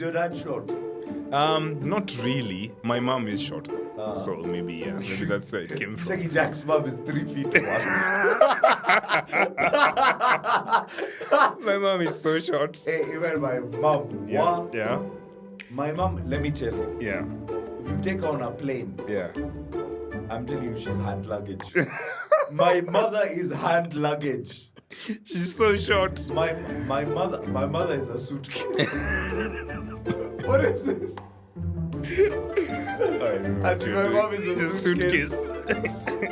your dad short? Not really. My mom is short, so maybe that's where it came from. Jackie Jack's mom is 3 feet tall. My mom is so short. Hey, even my mom. What? Yeah. My mom, let me tell you. Yeah. If you take her on a plane, Yeah. I'm telling you, she's hand luggage. My mother is hand luggage. She's so short. My mother is a suitcase. What is this? Actually, my mom is a suitcase.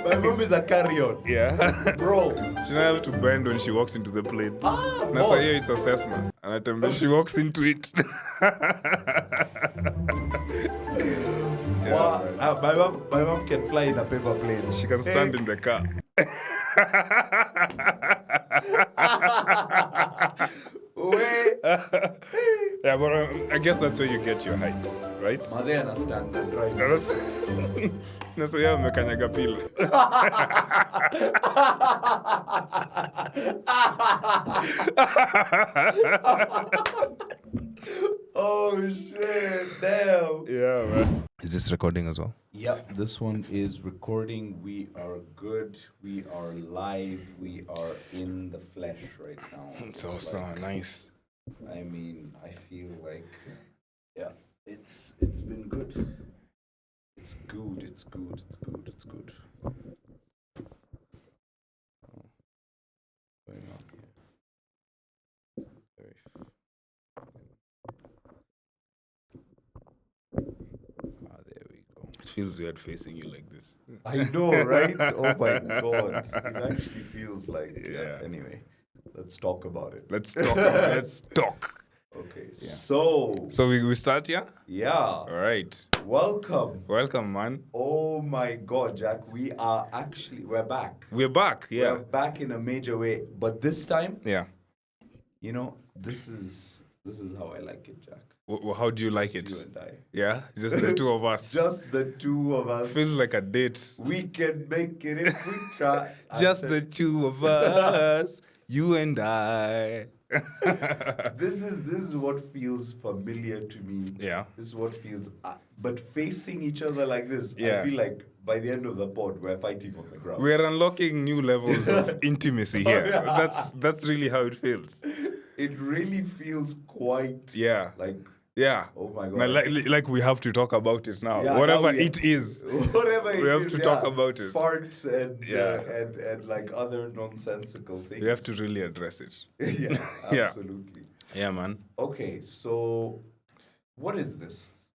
My mom is a carry-on. Yeah. Bro. She doesn't have to bend when she walks into the plane. Boss. That's why it's assessment. And I tell me she walks into it. Wow. My mom can fly in a paper plane. She can stand in the car. Wait. Yeah, but I guess that's where you get your height, right? Mother understand that, right? That's why I'm a kanyaga pillow. Oh shit, damn. Yeah, man. Is this recording as well? Yep, this one is recording. We are good. We are live. We are in the flesh right now. It's also nice. I mean, I feel like, yeah, it's been good. It's good. It's good. It's good. It's good. Going on here. Very. There we go. It feels weird facing you like this. I know, right? Oh my god, it actually feels like. Yeah. Anyway, let's talk about it. Let's talk. Let's talk. Okay, Yeah. so we start, yeah? yeah, All right. welcome, man. Oh my god, Jack, we're back. We're back, yeah. We're back in a major way, but this time, Yeah. you know, this is how I like it, Jack. How do you like it? You and I, Yeah? Just the two of us. just the two of us. Feels like a date. We can make it if we try. Just the two of us, you and I. This is what feels familiar to me. Yeah. This is what feels. But facing each other like this, Yeah. I feel like by the end of the pod, we're fighting on the ground. We're unlocking new levels of intimacy here. Yeah. That's really how it feels. It really feels quite. Yeah. Like. Yeah. Oh my Now, god. like we have to talk about it now. Yeah, Whatever now we- it is. Whatever it We have is, to talk about it. Farts and Yeah. and like other nonsensical things. We have to really address it. Yeah, Yeah. absolutely. Yeah, man. Okay, so what is this?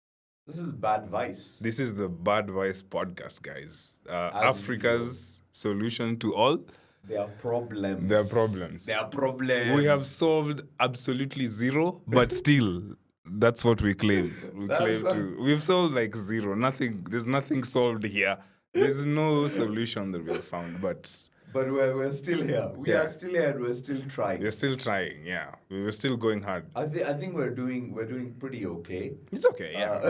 This is BADVICE. This is the BADVICE podcast, guys. As Africa's solution to all Their problems. their problems. Their problems. We have solved absolutely zero, but still, that's what we claim. We've solved like zero. Nothing. There's nothing solved here. There's no solution that we have found, but we're still here. We Yeah. are still here and we're still trying. we're still trying. Yeah, we were still going hard. I think we're doing pretty okay. It's okay. Yeah.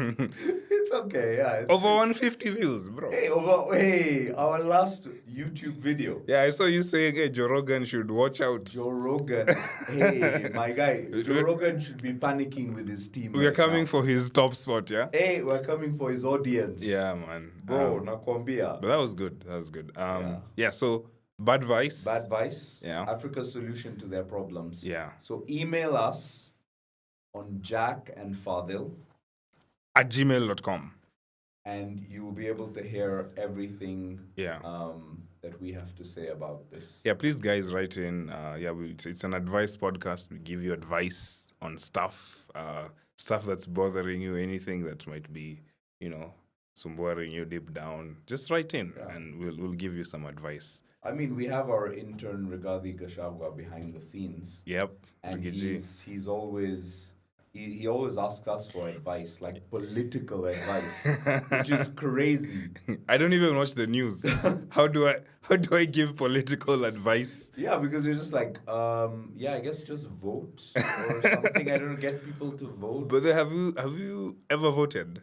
It's okay, yeah. It's, Over 150 views, bro. hey, our last YouTube video. Yeah, I saw you saying, "Hey, Joe Rogan should watch out." Joe Rogan. Hey, my guy. Joe Rogan should be panicking with his team. We are right coming now. for his top spot. Yeah. Hey, we're coming for his audience. Yeah, man. Bro, nakwambia. But that was good. Yeah. So BADVICE. BADVICE. Yeah. Africa's solution to their problems. Yeah. So email us on Jack and Fadhil, At gmail.com. and you will be able to hear everything Yeah. that we have to say about this. Yeah, please, guys, write in. It's an advice podcast. We give you advice on stuff that's bothering you, anything that might be, sumboring you deep down. Just write in, and we'll give you some advice. I mean, we have our intern Rigathi Gachagua behind the scenes, Yep. and Rigiji. he's always. He always asks us for advice, like political advice, which is crazy. I don't even watch the news. How do I give political advice? Yeah, because you're just like, I guess just vote or something. I don't know, get people to vote. But have you ever voted?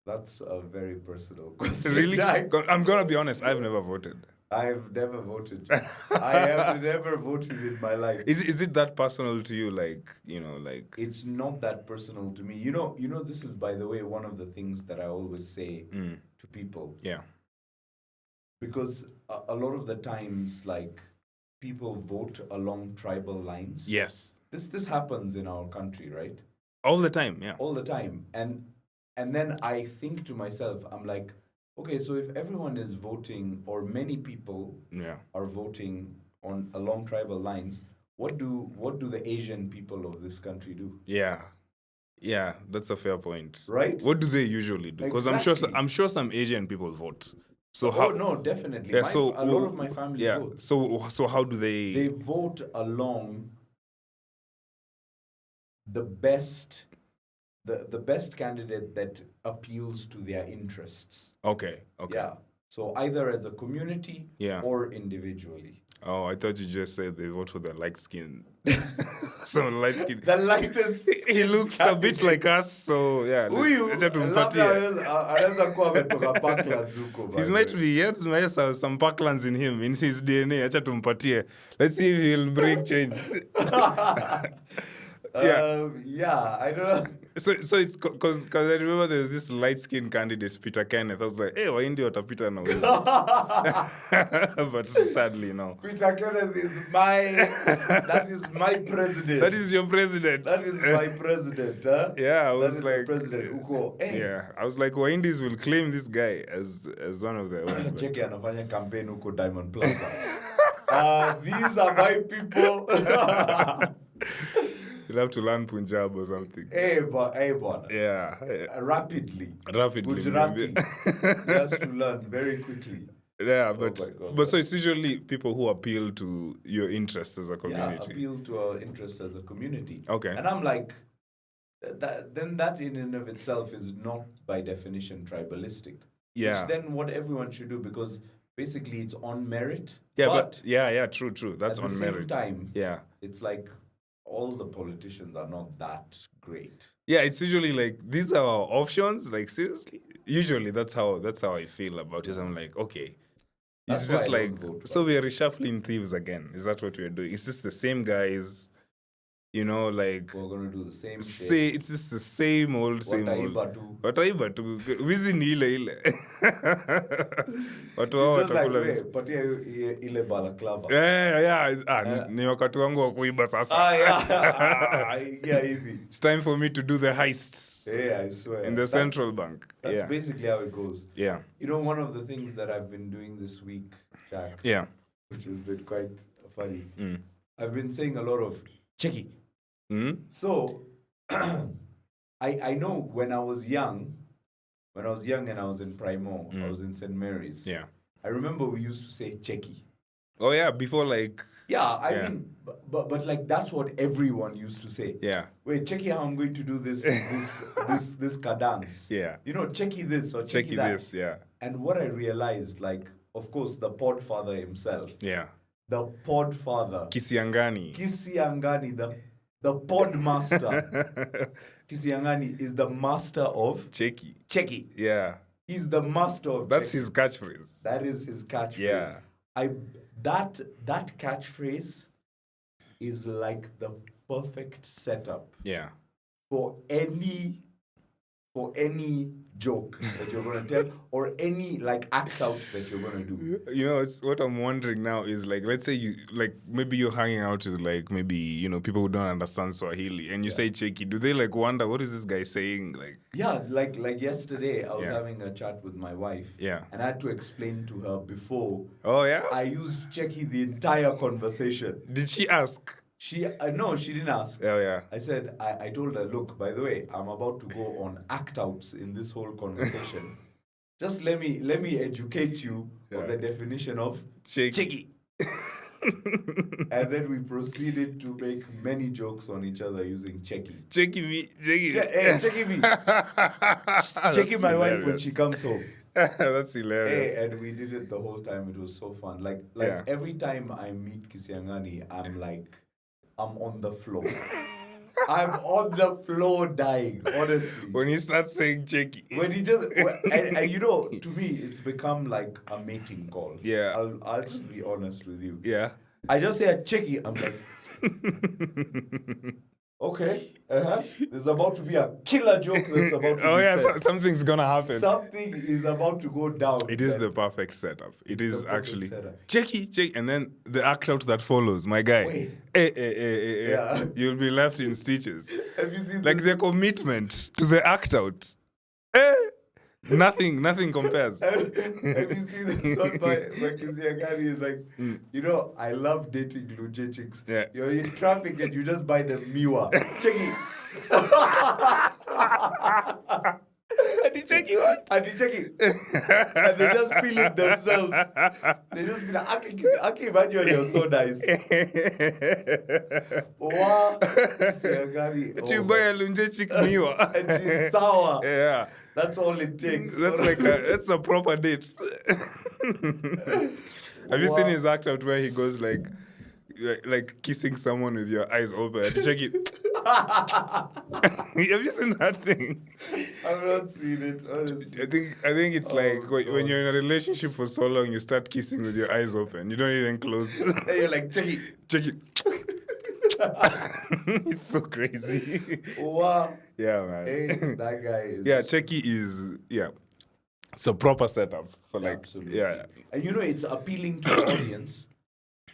That's a very personal question. Really? Jack. I'm gonna be honest. I've never voted. I've never voted. I have never voted in my life. Is it that personal to you? Like, like. It's not that personal to me. This is, by the way, one of the things that I always say to people. Yeah. Because a lot of the times, like, people vote along tribal lines. Yes. This happens in our country, right? All the time, yeah. All the time. And then I think to myself, I'm like, okay, so if everyone is voting, or many people are voting along tribal lines, what do the Asian people of this country do? Yeah. Yeah, that's a fair point. Right? What do they usually do? Because Exactly. I'm sure some Asian people vote. So no, definitely. Yeah, A lot of my family votes. So how do they? They vote along the best candidate that appeals to their interests. Okay. Yeah. So either as a community or individually. Oh, I thought you just said they vote for the light skin. So light skin. The lightest. He looks a bit like us, so yeah. He might have some Parklands in him, in his DNA. Acha tumpatie. Let's see if he'll bring change. I don't know. So it's because I remember there was this light-skinned candidate, Peter Kenneth. I was like, hey, why India watapita now? But sadly, no. Peter Kenneth is that is my president. That is your president. That is my president, huh? Yeah, I was that is like, the president. Uko, hey. Yeah, I was like, Indies will claim this guy as one of their own. Cheki anafanya campaign Uko Diamond Plaza. These are my people. You'll have to learn Punjab or something. Hey, boy. Yeah. Rapidly. Gujarati. He has to learn very quickly. Yeah, but so it's usually people who appeal to your interests as a community. Yeah, appeal to our interests as a community. Okay. And I'm like, that in and of itself is not by definition tribalistic. Yeah. Which then what everyone should do, because basically it's on merit. Yeah, but true. That's on merit. At the same time, yeah, it's like all the politicians are not that great. Yeah, it's usually like these are our options. Like seriously, usually that's how I feel about it. I'm like, okay, it's just like so we are reshuffling thieves again. Is that what we're doing? It's just the same guys. Like we're gonna do the same shit. It's just the same old. Wataiba tu. Wizi ni ile. Watu hao watakula. Patia ile balaclava. Ni wakati wangu wa kuiba sasa. It's time for me to do the heist. Yeah, I swear. In the central bank. That's basically how it goes. Yeah. One of the things that I've been doing this week, Jack. Yeah. Which has been quite funny. I've been saying a lot of checky. So, I know when I was young and I was in Primo, I was in St. Mary's. Yeah. I remember we used to say checky. Oh yeah, before like. Yeah, I mean, but like that's what everyone used to say. Yeah. Wait, checky how I'm going to do this cadence. Yeah. Checky this or checky that. This, yeah. And what I realized, like, of course, the podfather himself. Yeah. The podfather. Kisiangani, the pod master. Kisiangani is the master of checky. Yeah. He's the master of That's checky. His catchphrase. That is his catchphrase. Yeah. That catchphrase is like the perfect setup. Yeah. For any joke that you're going to tell or any like act out that you're going to do. It's what I'm wondering now is like, let's say you like maybe you're hanging out with like maybe people who don't understand Swahili and you say checky. Do they like wonder what is this guy saying? Like like yesterday I was having a chat with my wife. Yeah. And I had to explain to her before. Oh yeah. I used checky the entire conversation. Did she ask? No, she didn't ask. Oh, yeah. I said, I told her, look, by the way, I'm about to go on act-outs in this whole conversation. Just let me educate you on the definition of checky. And then we proceeded to make many jokes on each other using checky. Checky me. Checky me. Checky my wife when she comes home. That's hilarious. Hey, and we did it the whole time. It was so fun. Like every time I meet Kisiangani, I'm on the floor. I'm on the floor dying, honestly. When he starts saying checky. When he just, and you know, to me, it's become like a mating call. Yeah. I'll just be honest with you. Yeah. I just say a checky, I'm like, okay, there's about to be a killer joke that's about to be said. Something's gonna happen. Something is about to go down. It is the perfect setup. It is actually setup. checky, and then the act out that follows, my guy. Wait. Yeah. You'll be left in stitches. Have you seen like this? the commitment to the act out? Nothing compares. Have you seen this one by Kisiangani? Is like, you know, I love dating Luje chicks. Yeah. You're in traffic and you just buy the miwa. Check it. Checky what? And they just feel it themselves. They just be like, Aki Emmanuel, you're so nice. Wow. You buy a lunje chick miwa. And she's sour. Yeah. That's all it takes. That's a proper date. Have you seen his act out where he goes like kissing someone with your eyes open? Check it. Have you seen that thing? I've not seen it, honestly. I think it's like when you're in a relationship for so long, you start kissing with your eyes open. You don't even close. Hey, you're like, check it. It's so crazy. Wow. Yeah, man. Hey, that guy is. Yeah, checky is it's a proper setup for like. Absolutely. Yeah. And you know, it's appealing to the audience.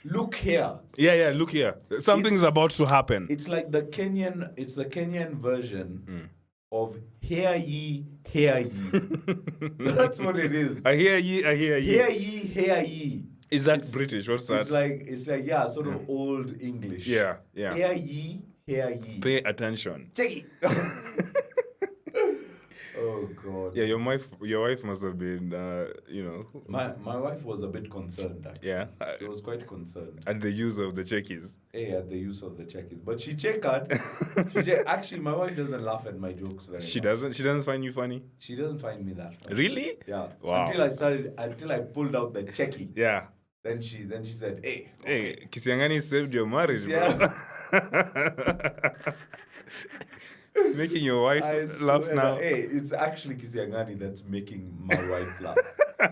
Look here. Yeah, look here. Something's about to happen. It's like the Kenyan version of hear ye, hear ye. That's what it is. I hear ye. Hear ye, hear ye. Is that British? What's that? It's like sort of old English. Yeah. Hear ye, hear ye. Pay attention. Take it. Oh God. Yeah, your wife must have been, My wife was a bit concerned, actually. Yeah. She was quite concerned. At the use of the checkies. At the use of the checkies. But she checkered. Actually, my wife doesn't laugh at my jokes very much. She doesn't find you funny? She doesn't find me that funny. Really? Yeah. Wow. Until I pulled out the checky. Yeah. Then she said, hey. Hey, Kisiangani saved your marriage, Yeah. bro. Making your wife laugh now. Hey, it's actually Kisiangani that's making my wife laugh.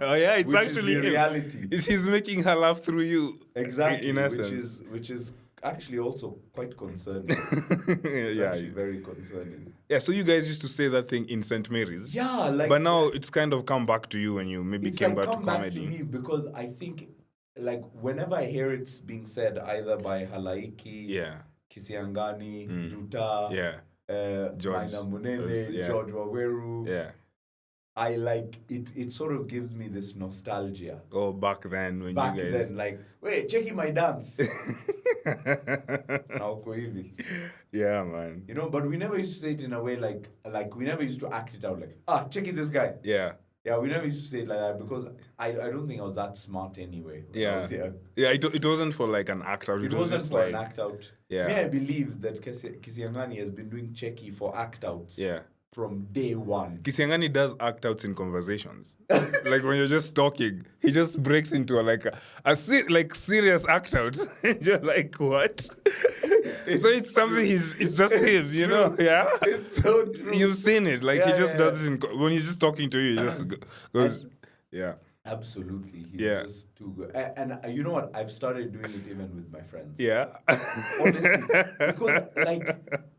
Oh yeah, it's which actually is the him. reality. He's making her laugh through you. Exactly. In essence. Which is actually also quite concerning. Yeah. Actually very concerning. Yeah, so you guys used to say that thing in St. Mary's. Yeah, like. But now it's kind of come back to you when you maybe It's came like back to come back comedy. to me because I think, like, whenever I hear it being said either by Halaiki, Kisiangani, Juta, George Maina Munene, George Waweru, I like it. It sort of gives me this nostalgia. Oh, back then when Back you guys. then, like, wait, checking my dance. Now, Koivi. Yeah, man. You know, but we never used to say it in a way like we never used to act it out like, check it, this guy. Yeah. Yeah, we never used to say it like that because I don't think I was that smart anyway. Yeah. It wasn't for like an act out. It wasn't just for like, an act out. Yeah. May I believe that Kisiangani has been doing checky for act outs from day one. Kisiangani does act outs in conversations. Like when you're just talking, he just breaks into a serious act out. You're like, what? So it's something it's just his, you know? Yeah. It's so true. You've seen it. Like he just does it when he's just talking to you, he just goes, yeah. Absolutely. He's just too good. And you know what? I've started doing it even with my friends. Yeah. Honestly. Because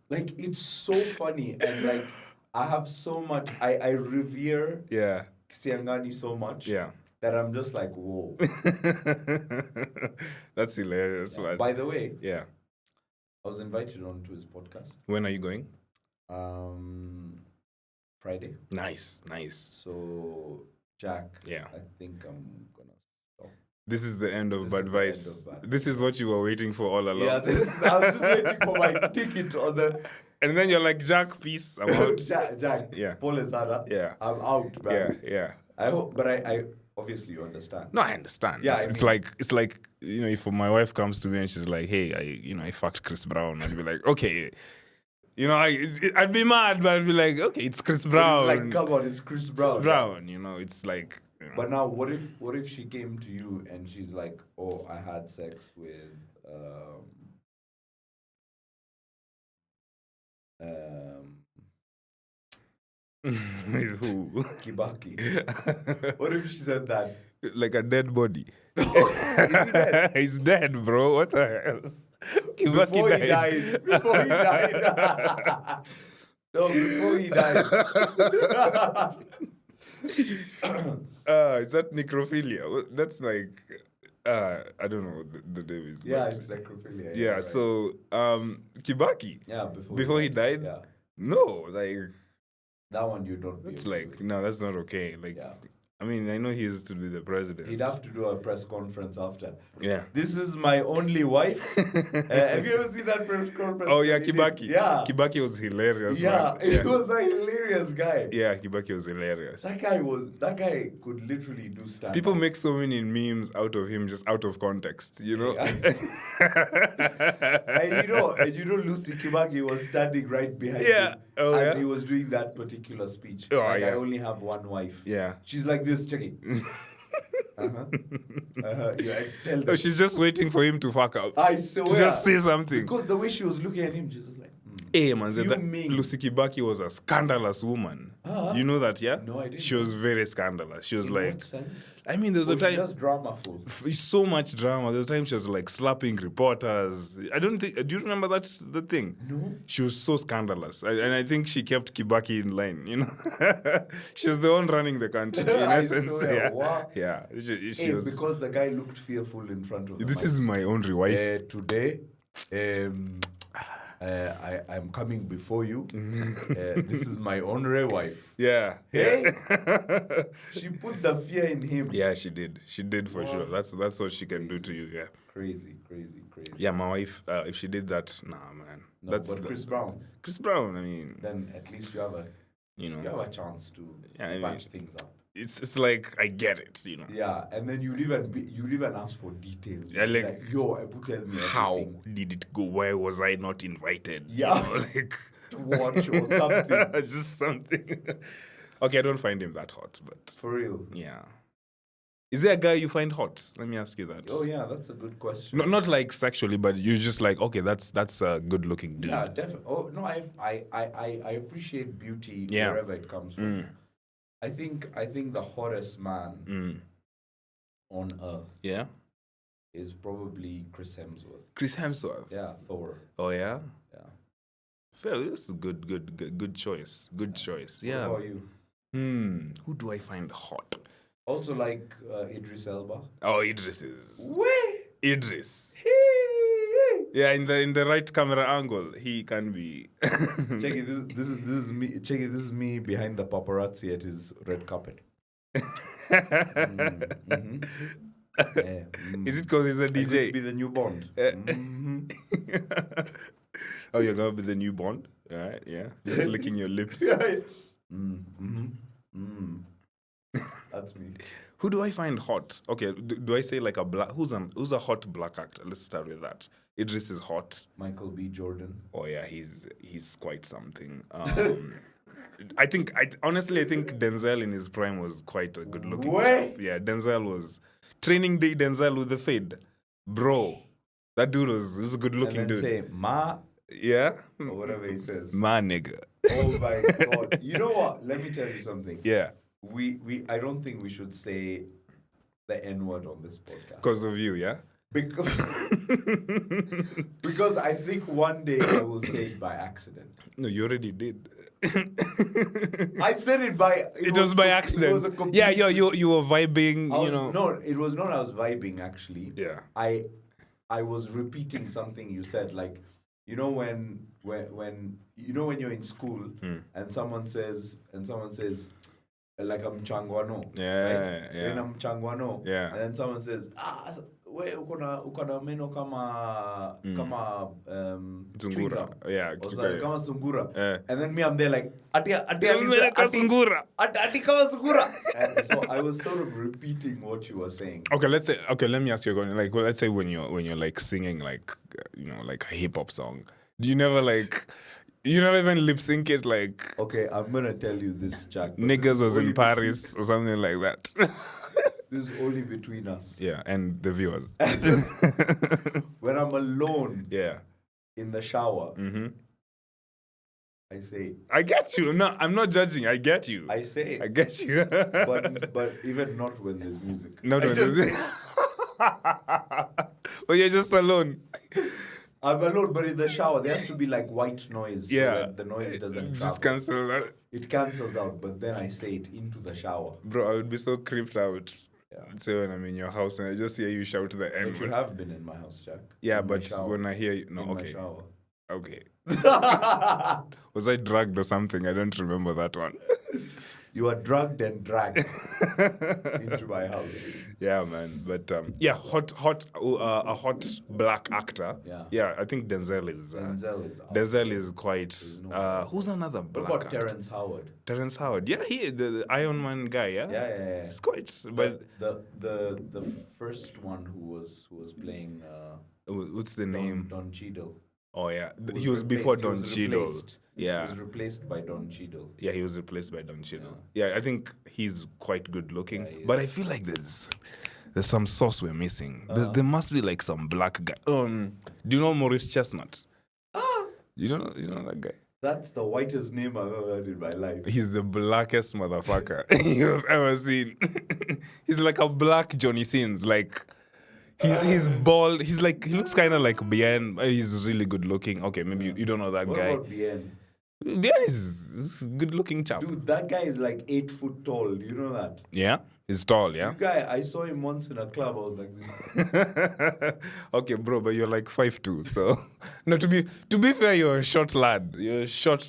like it's so funny and like I have so much I revere Kisiangani so much that I'm just like, whoa. That's hilarious, man. By the way, I was invited onto his podcast. When are you going? Friday. Nice. So, Jack, I think I'm gonna stop. This is the end of BADVICE. This is what you were waiting for all along. Yeah, I was just waiting for my ticket on the. And then you're like, Jack, peace, I'm out. Jack, Paul and Zara, I'm out, man. Yeah. I hope, but I obviously you understand. No, I understand. Yeah, it's like if my wife comes to me and she's like, hey, I fucked Chris Brown, I'd be like, okay. You know, I'd be mad, but I'd be like, okay, it's Chris Brown. It's like, come on, it's Chris Brown. Chris Brown, it's like. But now, what if she came to you and she's like, oh, I had sex with With who? Kibaki. What if she said that? Like a dead body. Is he dead? He's dead, bro. What the hell? Kibaki Before he died. Before he died. No, before he died. Is that necrophilia? That's like, I don't know the name is. Yeah, it's necrophilia. Yeah, right. so Kibaki. Yeah, before he died. Yeah. No, like that one you don't. It's like no, that's not okay. Like, I mean, I know he used to be the president. He'd have to do a press conference after. Yeah. This is my only wife. Have you ever seen that press conference? Oh, yeah, Kibaki. Yeah. Kibaki was hilarious. Yeah, man. he was a hilarious guy. Yeah, Kibaki was hilarious. That guy could literally do stand-up. People make so many memes out of him just out of context, you know? Yeah. and you know Lucy Kibaki was standing right behind him as he was doing that particular speech. Oh, I only have one wife. Yeah. She's like this, check it. Tell them. She's just waiting for him to fuck up. I swear. To just say something. Because the way she was looking at him, she was like, hey, man, Lucy Kibaki was a scandalous woman. You know that, yeah? No, I didn't. She was very scandalous. She was In like... what sense? I mean, there was a time... She does drama full. So much drama. There was a time she was like slapping reporters. I don't think... Do you remember the thing? No. She was so scandalous. And I think she kept Kibaki in line, you know? She was the one running the country, in essence. Swear, yeah. She was... Because the guy looked fearful in front of This is my only wife. Today... I'm coming before you. This is my honorary wife. Yeah. Hey, she put the fear in him. Yeah, she did. She did for sure. That's what she can do to you. Yeah. Crazy. Yeah, my wife. If she did that, nah, man. No, but Chris Brown. Chris Brown. I mean, then at least you have a chance to patch things up. It's like I get it, you know. Yeah, and then you'd even ask for details. Yeah, like yo, tell me how everything. did it go? Why was I not invited? Yeah, you know, like to watch or something. Just something. Okay, I don't find him that hot, but for real. Yeah. Is there a guy you find hot? Let me ask you that. Oh yeah, that's a good question. Not like sexually, but you're just like, okay, that's a good looking dude. Yeah, definitely. Oh no, I appreciate beauty wherever it comes from. I think the hottest man on earth is probably Chris Hemsworth. Chris Hemsworth? Yeah, Thor. Oh yeah? Yeah. So this is good choice. Good choice. Yeah. What about you? Who do I find hot? Also like Idris Elba. Oh, Idris is. Where? Idris. Yeah, in the right camera angle, he can be. Check it. This is me. Check it. This is me behind the paparazzi at his red carpet. Is it because he's a DJ? Could be the new Bond. Oh, you're gonna be the new Bond? All right, yeah. Just licking your lips. That's me. Who do I find hot? Okay, do I say like a black? Who's a hot black actor? Let's start with that. Idris is hot. Michael B. Jordan. Oh yeah, he's quite something. Honestly I think Denzel in his prime was quite a good looking. Yeah, Denzel was Training Day. Denzel with the fade, bro. That dude was a good looking dude. Say ma. Yeah. Or whatever he says. Ma nigga. Oh my God. You know what? Let me tell you something. Yeah. I don't think we should say the N-word on this podcast. Because of you, yeah? Because I think one day I will say it by accident. No, you already did. I said it by... It was by accident. It was a yeah, you were vibing, No, it was not I was vibing, actually. Yeah. I was repeating something you said, like, you know when you're in school and someone says like I'm Changwano. Yeah, right? yeah. When I'm Changwano. Yeah. And then someone says, we ukona meno kama Zungura. Yeah. Kama sungura. Yeah. And then me, I'm there like ati sungura. Ati kama sungura. So I was sort of repeating what you were saying. Okay, let me ask you again. Like, let's say when you're like singing like like a hip hop song, do you never like? You never even lip sync it like... Okay, I'm going to tell you this, Jack. Niggas was in Paris or something like that. This is only between us. Yeah, and the viewers. When I'm alone in the shower, I say it. I get you. No, I'm not judging. I get you. I say it. I get you. but even not when there's music. Not when there's music. Well, you're just alone. I'm alone, but in the shower, there has to be like white noise so that the noise doesn't just travel. cancels out. It cancels out, but then I say it into the shower. Bro, I would be so creeped out. Yeah. Say when I'm in your house and I just hear you shout to the N. But you have been in my house, Jack. Yeah, in but when I hear you, in my shower. Okay. Was I drugged or something? I don't remember that one. You are drugged and dragged into my house. Yeah, man. But a hot black actor. Yeah. I think Denzel is quite. Who's another black what about actor? Terrence Howard? Terrence Howard. Yeah, the Iron Man guy. Yeah. Yeah. He's quite. But the first one who was playing. What's the name? Don Cheadle. Oh yeah, he was before Don Cheadle. Yeah, he was replaced by Don Cheadle. Yeah, he was replaced by Don Cheadle. Yeah, I think he's quite good looking, but I feel like there's some sauce we're missing. There must be like some black guy. Do you know Maurice Chestnut? You don't know that guy? That's the whitest name I've ever heard in my life. He's the blackest motherfucker you've ever seen. He's like a black Johnny Sins, like. He's bald. He looks kind of like Bien. He's really good looking. Okay, maybe you don't know that guy. What about Bien? Bien is a good looking chap. Dude, that guy is like 8 foot tall. Do you know that? Yeah? He's tall, yeah? You guy, I saw him once in a club. I was like this. Okay, bro, but you're like 5'2", so no. To be fair, you're a short lad. You're a short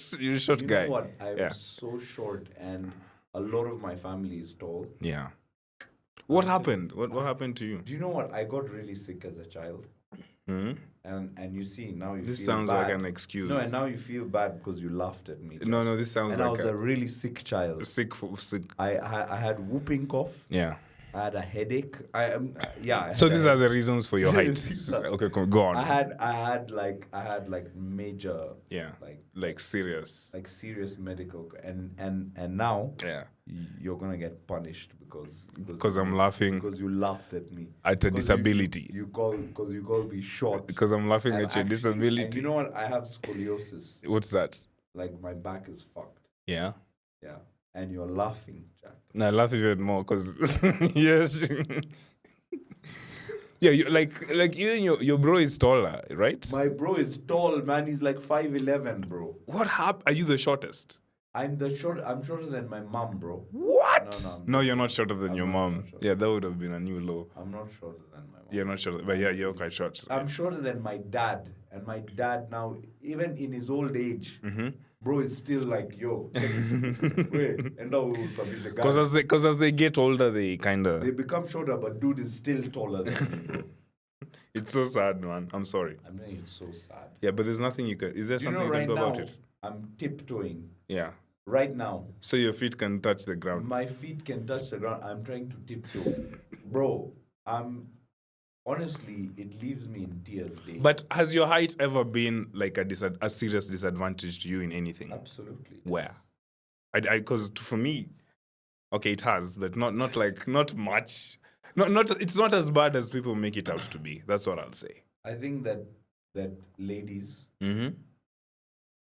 guy. You know what? I'm so short, and a lot of my family is tall. Yeah. What happened? What happened to you? Do you know what? I got really sick as a child. Hmm? And you see, now you this feel sounds bad. like an excuse. No, and now you feel bad because you laughed at me. No, this sounds and like I was a really sick child. Sick. I had whooping cough. Yeah. I had a headache. So these are the reasons for your height. Okay, go on. I had major. Yeah. Like serious. Like serious medical and now. Yeah. You're gonna get punished because I'm laughing. Because you laughed at me. At a disability. You call me short. Because I'm laughing at your disability. And you know what? I have scoliosis. What's that? Like my back is fucked. Yeah. Yeah. And you're laughing, Jack. No, I laugh even more because yes. Yeah, you like even your bro is taller, right? My bro is tall, man. He's like 5'11", bro. What happened? Are you the shortest? I'm shorter than my mom, bro. What? No, you're not shorter than your mom. Yeah, that would have been a new low. I'm not shorter than my mom. You're not shorter, but yeah, you're quite short. I'm shorter than my dad, and my dad now, even in his old age, bro is still like, yo, wait, and now we'll submit the guy. Because as they get older, they become shorter, but dude is still taller than me. It's so sad, man. I'm sorry. I mean, it's so sad. Yeah, but there's nothing you can. Is there something you can do about it? I'm tiptoeing. Yeah. Right now. So your feet can touch the ground. My feet can touch the ground. I'm trying to tiptoe. Bro, honestly, it leaves me in tears. Dave. But has your height ever been like a serious disadvantage to you in anything? Absolutely. Where? Because for me, okay, it has, but not much. It's not as bad as people make it out to be. That's what I'll say. I think that ladies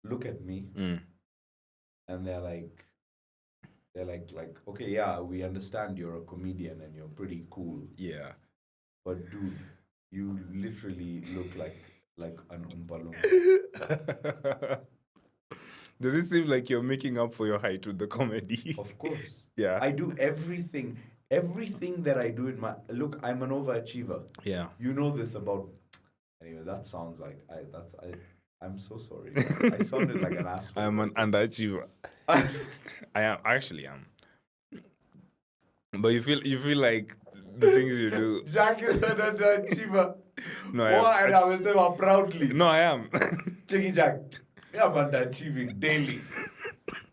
look at me and they're like, okay, yeah, we understand you're a comedian and you're pretty cool. Yeah. But dude, you literally look like an Oompa Loompa. Does it seem like you're making up for your height with the comedy? Of course. Yeah. I do everything that I do in my... Look, I'm an overachiever. Yeah. You know this about... Anyway, that sounds like... I'm so sorry. I sounded like an asshole. I'm an underachiever. I actually am. But you feel like the things you do... Jack is an underachiever. No, I am. And I will say proudly. No, I am. Check it, Jack. I'm underachieving daily.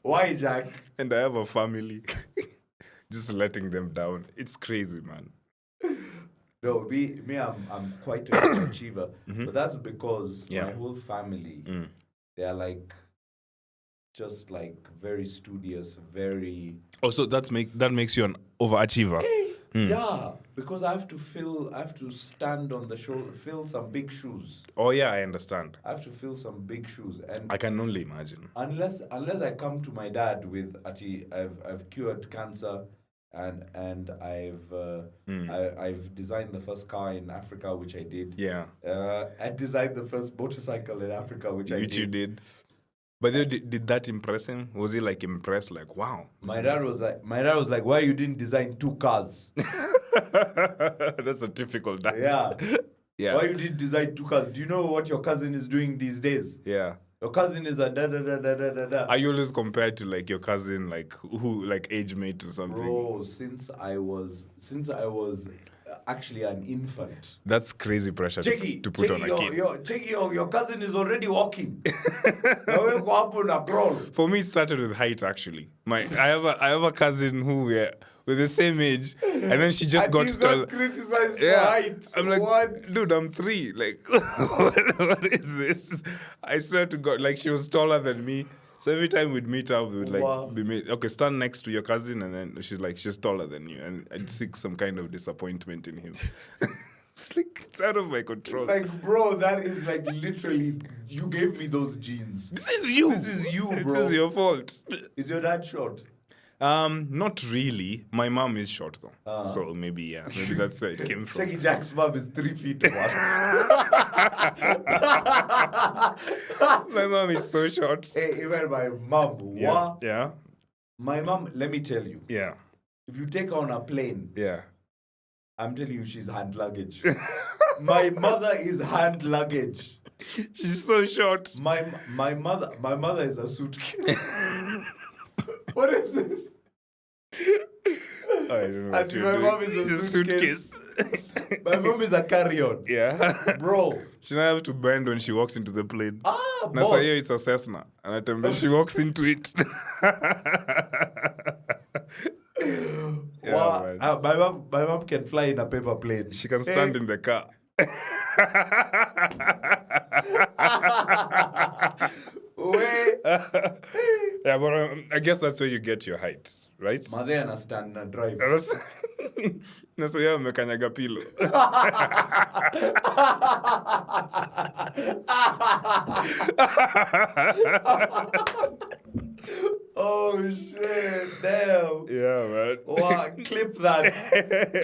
Why, Jack? And I have a family. Just letting them down. It's crazy, man. No, me, I'm quite an achiever. But that's because my whole family, they are like, just like very studious, very... Oh, so that makes you an overachiever? Yeah, because I have to stand on the show, fill some big shoes. Oh yeah, I understand. I have to fill some big shoes, and I can only imagine. Unless I come to my dad with Ati, I've cured cancer, and I've designed the first car in Africa, which I did. Yeah. I designed the first motorcycle in Africa, which I did. Which you did. But did that impress him? Was he like impressed? Like, wow. My dad was like, why you didn't design 2 cars? That's a typical dad. Yeah. Yeah. Why you didn't design 2 cars? Do you know what your cousin is doing these days? Yeah. Your cousin is a da da da da da da da. Are you always compared to like your cousin, like who, like age mate or something? Bro, since I was actually an infant. That's crazy pressure to put on a kid. Your cousin is already walking. Crawl. For me, it started with height. Actually, I have a cousin who we're the same age, and then she just got tall. Criticized for height. I'm like, what? Dude, I'm 3. Like, what is this? I swear to God, like she was taller than me. So every time we'd meet up, we would like be made, okay, stand next to your cousin, and then she's taller than you, and I'd seek some kind of disappointment in him. It's like, it's out of my control. Like, bro, that is like literally, you gave me those genes. This is you, bro. This is your fault. Is your dad short? Not really. My mom is short though, so maybe that's where it came from. Shaggy Jack's mom is 3 feet apart. My mom is so short. Hey, even my mom. Yeah. My mom, let me tell you. Yeah. If you take her on a plane, yeah, I'm telling you, she's hand luggage. My mother is hand luggage. She's so short. My mother is a suitcase. What is this? I don't know. And my mom is a suitcase. My mom is a carry-on. Yeah. Bro. She doesn't have to bend when she walks into the plane. Boss. Now, it's a Cessna. And I tell her, she walks into it. Wow. My mom can fly in a paper plane. She can stand in the car. Yeah, but I guess that's where you get your height, right? Mother understand and drive. Na so yeye amekanyaga pilo. Oh shit, damn. Yeah, man. Wow, clip that.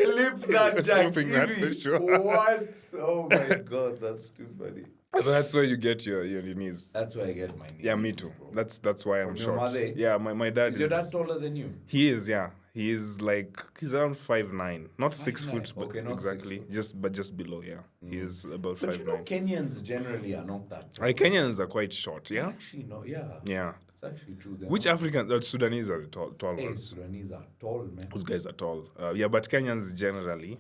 Clip that, Jack. Clipping that for sure. What? Oh my god, that's too funny. But that's where you get your knees. That's where I get my knees. Yeah, me too. Bro. That's why I'm short. Mother? Yeah, my dad is your dad taller than you? He is, yeah. He is like, he's around 5'9". Not 6 foot, but okay, not exactly. 6 foot. Just below, yeah. He is about 5'9". But you know, Kenyans generally are not that tall. Like, Kenyans are quite short, yeah? Actually, no, yeah. Yeah. It's actually true. Which Africans, Sudanese are the tall ones? Sudanese are tall, man. Those guys are tall. Yeah, but Kenyans generally,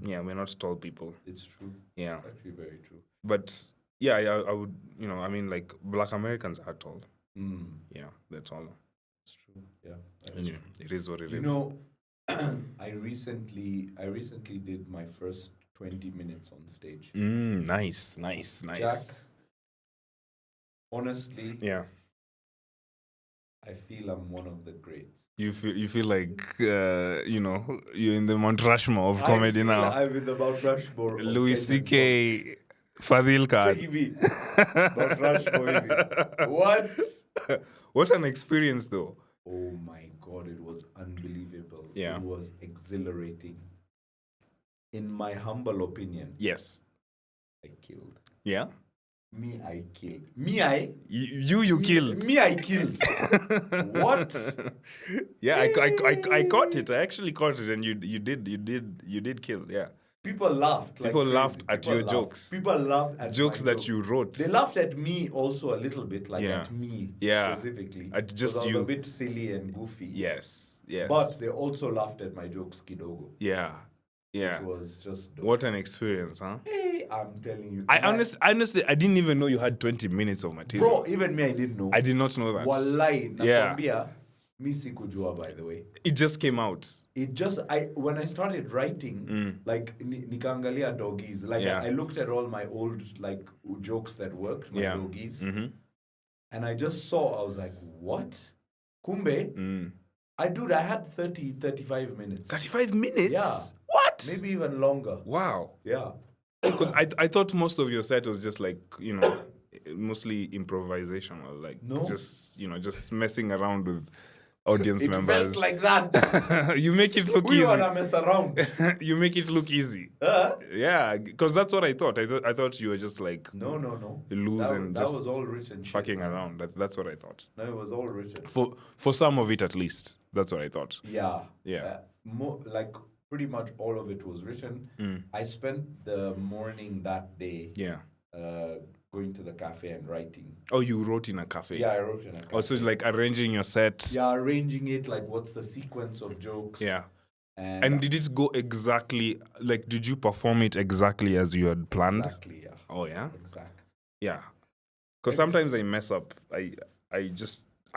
yeah, we're not tall people. It's true. Yeah. It's actually very true. But, yeah, I would, I mean, like, Black Americans are tall. Yeah, they're taller. It's true, yeah. Anyway, it is what it is. You know, I recently did my first 20 minutes on stage. Nice. Jack, honestly, yeah, I feel I'm one of the greats. You feel like you're in the Mount Rushmore of comedy now. I'm in the Mount Rushmore. Louis C.K. Fadhil card. Mount Rushmore. What? What an experience, though. Oh my God, it was unbelievable. Yeah. It was exhilarating. In my humble opinion. Yes. I killed. Yeah? Me, I killed. You killed. Me, I killed. What? Yeah, I caught it. I actually caught it, and you did kill. Yeah. People laughed. People laughed at your jokes. People laughed at jokes that you wrote. They laughed at me also a little bit, like at me specifically. At just I was you. a bit silly and goofy. Yes. But they also laughed at my jokes kidogo. Yeah. It was just dope. What an experience, huh? Hey, I'm telling you. I honestly, I didn't even know you had 20 minutes of material. Bro, even me, I didn't know. I did not know that. Wallahi, nakwambia, mi sikujua, by the way. It just came out. When I started writing, like, nikaangalia doggies, like, I looked at all my old, like, jokes that worked, my doggies, and I just saw, I was like, what? Kumbe, I had 30, 35 minutes. 35 minutes? Yeah. What? Maybe even longer. Wow. Yeah. Because I thought most of your set was just like, mostly improvisation or like just messing around with audience members. It felt like that. You make it look We easy. wanna mess around. You make it look easy. Yeah, because that's what I thought. I thought you were just like No. loose that just was all written fucking around. That's what I thought. No, it was all written. For some of it at least. That's what I thought. Yeah. Yeah. Like pretty much all of it was written. I spent the morning that day. Yeah. Going to the cafe and writing. Oh, you wrote in a cafe? Yeah, I wrote in a cafe. Also, like arranging your set. Yeah, arranging it, like what's the sequence of jokes. Yeah. And did it go exactly, like, did you perform it exactly as you had planned? Exactly, yeah. Oh, yeah? Exactly. Yeah. Because sometimes I mess up. I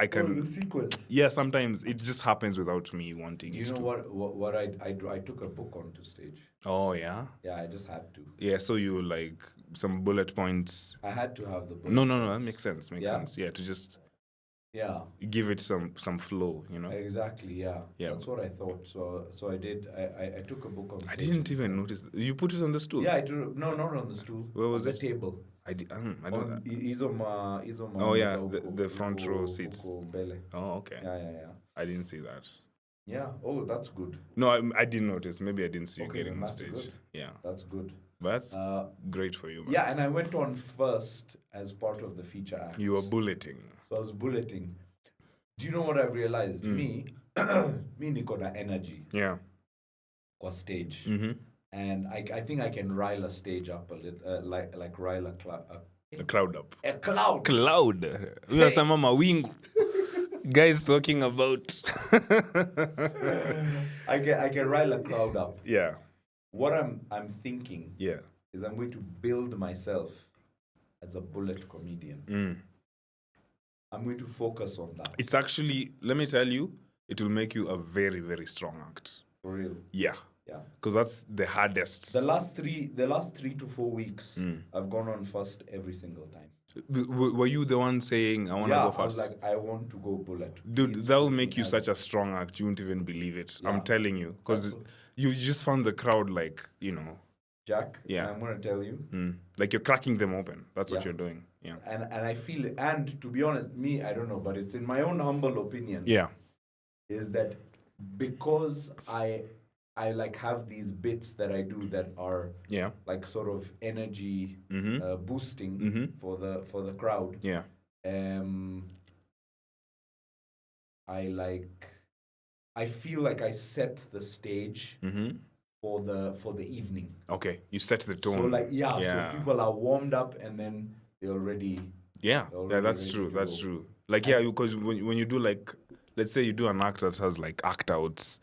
can... the sequence. Yeah, sometimes it just happens without me wanting it to. You know what I took a book onto stage. Oh, yeah? Yeah, I just had to. Yeah, so you like some bullet points. I had to have the bullet No, that makes sense. Makes sense. Yeah, to just give it some flow, Exactly, yeah. That's what I thought. So I did. I took a book on stage. I didn't even notice. You put it on the stool? Yeah, I did. No, not on the stool. Where was it? The table. I don't. Izoma. Oh yeah, the front row seats. Bele. Oh okay. Yeah. I didn't see that. Yeah. Oh, that's good. No, I didn't notice. Maybe I didn't see you getting on stage. Good. Yeah. That's good. But that's great for you, man. Yeah, and I went on first as part of the feature act. You were bulleting. So I was bulleting. Do you know what I've realized? Me niko na energy. Yeah. Kwa stage. Mm-hmm. And I think I can rile a stage up a little, like rile a crowd up. A cloud. We are some mawingu. Guys talking about. I can rile a crowd up. Yeah. What I'm thinking. Yeah. Is I'm going to build myself as a bullet comedian. I'm going to focus on that. It's actually, let me tell you, it will make you a very, very strong act. For real? Yeah. Yeah. Because that's the hardest. The last 3 to 4 weeks, I've gone on first every single time. Were you the one saying, I want to go first? I was like, I want to go bullet. Dude, that will make you such a strong act. You won't even believe it. Yeah. I'm telling you. Because you just found the crowd like, Jack, yeah. I'm going to tell you. Like you're cracking them open. That's what you're doing. Yeah. And I feel it. And to be honest, I don't know, but it's in my own humble opinion. Yeah. Is that because I like have these bits that I do that are like sort of energy boosting for the crowd. Yeah. I feel like I set the stage for the evening. Okay, you set the tone. So so people are warmed up and then they're already. Yeah, that's true. That's true. Like because when you do like, let's say you do an act that has like act outs.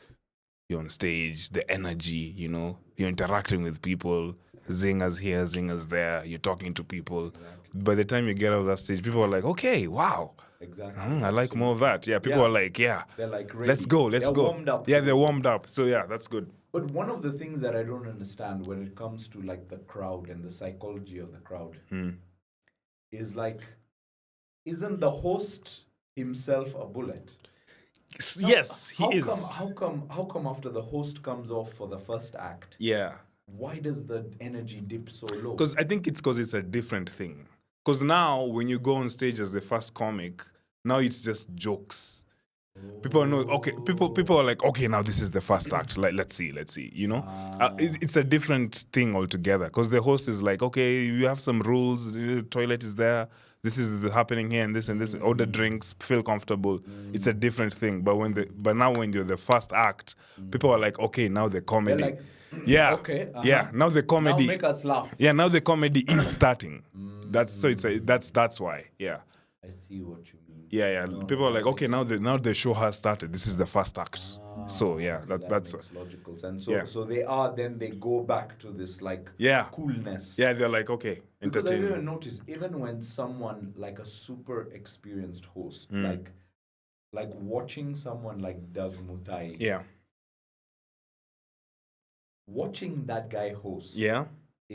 You're on stage, the energy, you're interacting with people, zingers here, zingers there, you're talking to people. Exactly. By the time you get out of that stage, people are like, okay, wow. Exactly. I like more of that. Yeah, people are like, they're like, ready. let's go. They're warmed up. Yeah, they're warmed up. So yeah, that's good. But one of the things that I don't understand when it comes to like the crowd and the psychology of the crowd is like, isn't the host himself a bullet? Yes, he is. How come after the host comes off for the first act? Yeah. Why does the energy dip so low? Because I think it's a different thing. Because now when you go on stage as the first comic, now it's just jokes. People know. Okay, people are like, okay, now this is the first act. Like, let's see. It's a different thing altogether. Because the host is like, okay, you have some rules. The toilet is there. This is happening here and this. Order drinks, feel comfortable. It's a different thing. But now when you're the first act, people are like, okay, now the comedy. They're like, yeah. Okay. Yeah. Now the comedy. Now make us laugh. Yeah. Now the comedy is starting. That's why. Yeah. I see what you mean. Yeah. People are like, okay, now the show has started. This is the first act. So yeah, that's makes logical sense. So they go back to this like coolness. Yeah, they're like, okay, because I even notice even when someone like a super experienced host, like watching someone like Doug Mutai. Yeah. Watching that guy host. Yeah.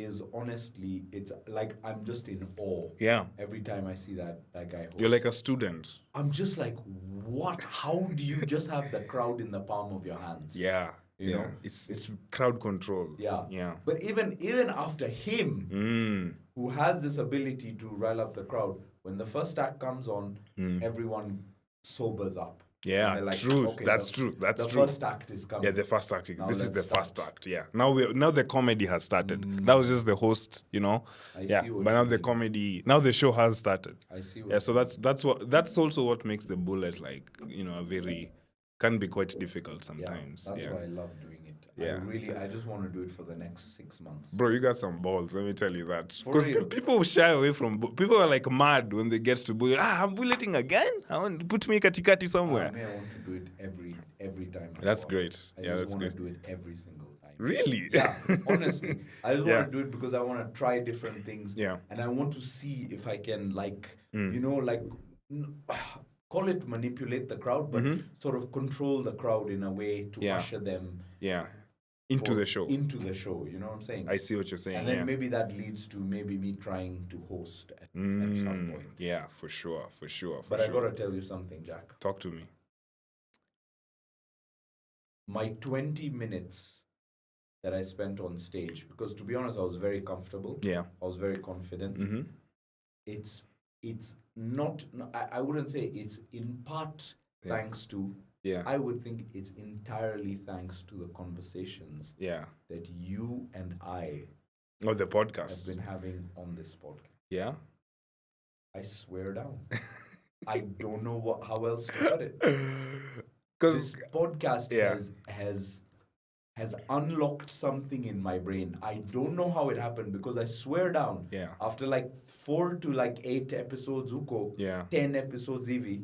is honestly, it's like I'm just in awe. Yeah. Every time I see that guy host. You're like a student. I'm just like, what? How do you just have the crowd in the palm of your hands? Yeah. You know? It's crowd control. Yeah. Yeah. But even after him, who has this ability to rile up the crowd, when the first act comes on, everyone sobers up. Yeah, like, true. Okay, That's true. That's the true. The first act is coming. Yeah, the first act. This is the first act. Yeah. Now the comedy has started. That was just the host, I see what but now you the mean. comedy, now the show has started. I see what. Yeah, so that's also what makes the bullet like a very can be quite difficult sometimes. Yeah, that's why I love doing it. Yeah. I just want to do it for the next 6 months. Bro, you got some balls, let me tell you that. For Because real. people shy away from people are like mad when they get to bullet. I'm bulleting again? I want to put me katikati somewhere. I want to do it every time. That's great. I Yeah, just that's want to good. do it every single time. Really? Yeah, honestly. I just Yeah. want to do it because I want to try different things. Yeah. And I want to see if I can call it manipulate the crowd, but sort of control the crowd in a way to usher them into the show. Into the show, you know what I'm saying? I see what you're saying. And then maybe that leads to maybe me trying to host at some point. Yeah, for sure. But I gotta tell you something, Jack. Talk to me. My 20 minutes that I spent on stage, because to be honest, I was very comfortable. Yeah. I was very confident. Mm-hmm. It's not, I wouldn't say it's in part thanks to, I would think it's entirely thanks to the conversations that you and I the podcast have been having on this podcast. Yeah. I swear down. I don't know how else to put it. Because this podcast has unlocked something in my brain. I don't know how it happened because I swear down. Yeah. After like 4 to 8 episodes, 10 episodes, Evie,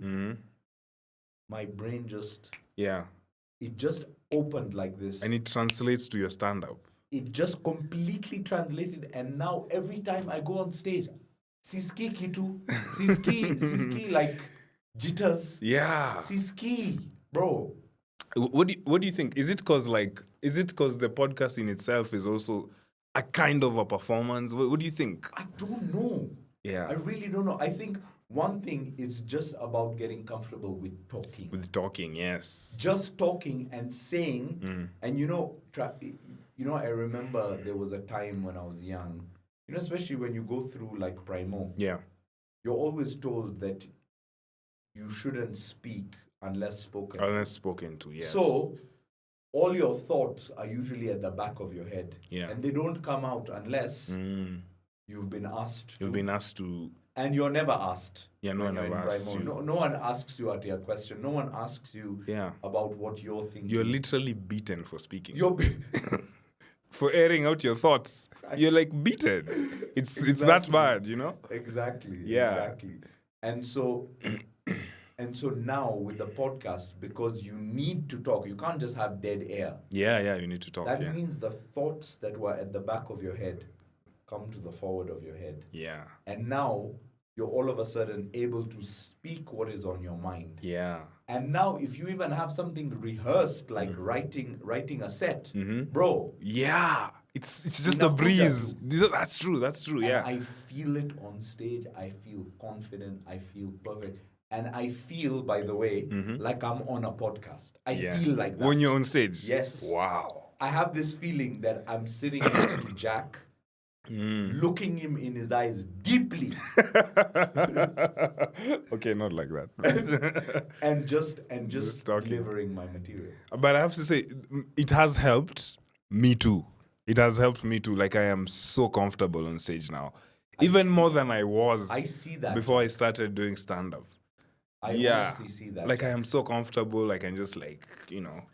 my brain just it just opened like this. And it translates to your stand-up. It just completely translated, and now every time I go on stage, siski kitu, siski like jitters. Yeah. Siski, bro. What do you think? Is it because the podcast in itself is also a kind of a performance? What do you think? I don't know. Yeah. I really don't know. I think one thing is just about getting comfortable with talking. With talking, yes. Just talking and saying, and I remember there was a time when I was young, especially when you go through like Primo. Yeah. You're always told that you shouldn't speak unless spoken. Unless spoken to, yes. So all your thoughts are usually at the back of your head. Yeah. And they don't come out unless you've been asked to. You've been asked to. And you're never asked. Yeah, no one ever asks you. No one asks you at your question. No one asks you about what you're thinking. You're literally beaten for speaking. For airing out your thoughts. You're like beaten. It's that bad, Exactly. Yeah. Exactly. And so now with the podcast, because you need to talk, you can't just have dead air. Yeah, you need to talk. That means the thoughts that were at the back of your head come to the forward of your head. Yeah. And now you're all of a sudden able to speak what is on your mind. Yeah. And now if you even have something rehearsed, like writing a set, bro. Yeah. It's just a breeze. That's true. Yeah. I feel it on stage. I feel confident. I feel perfect. And I feel, by the way, like I'm on a podcast. I feel like that. When you're on stage? Yes. Wow. I have this feeling that I'm sitting next to Jack, looking him in his eyes deeply. Okay, not like that. and just delivering my material. But I have to say, it has helped me too. It has helped me too. Like, I am so comfortable on stage now. Even more than I was before I started doing stand-up. I honestly see that. Like, I am so comfortable. I can just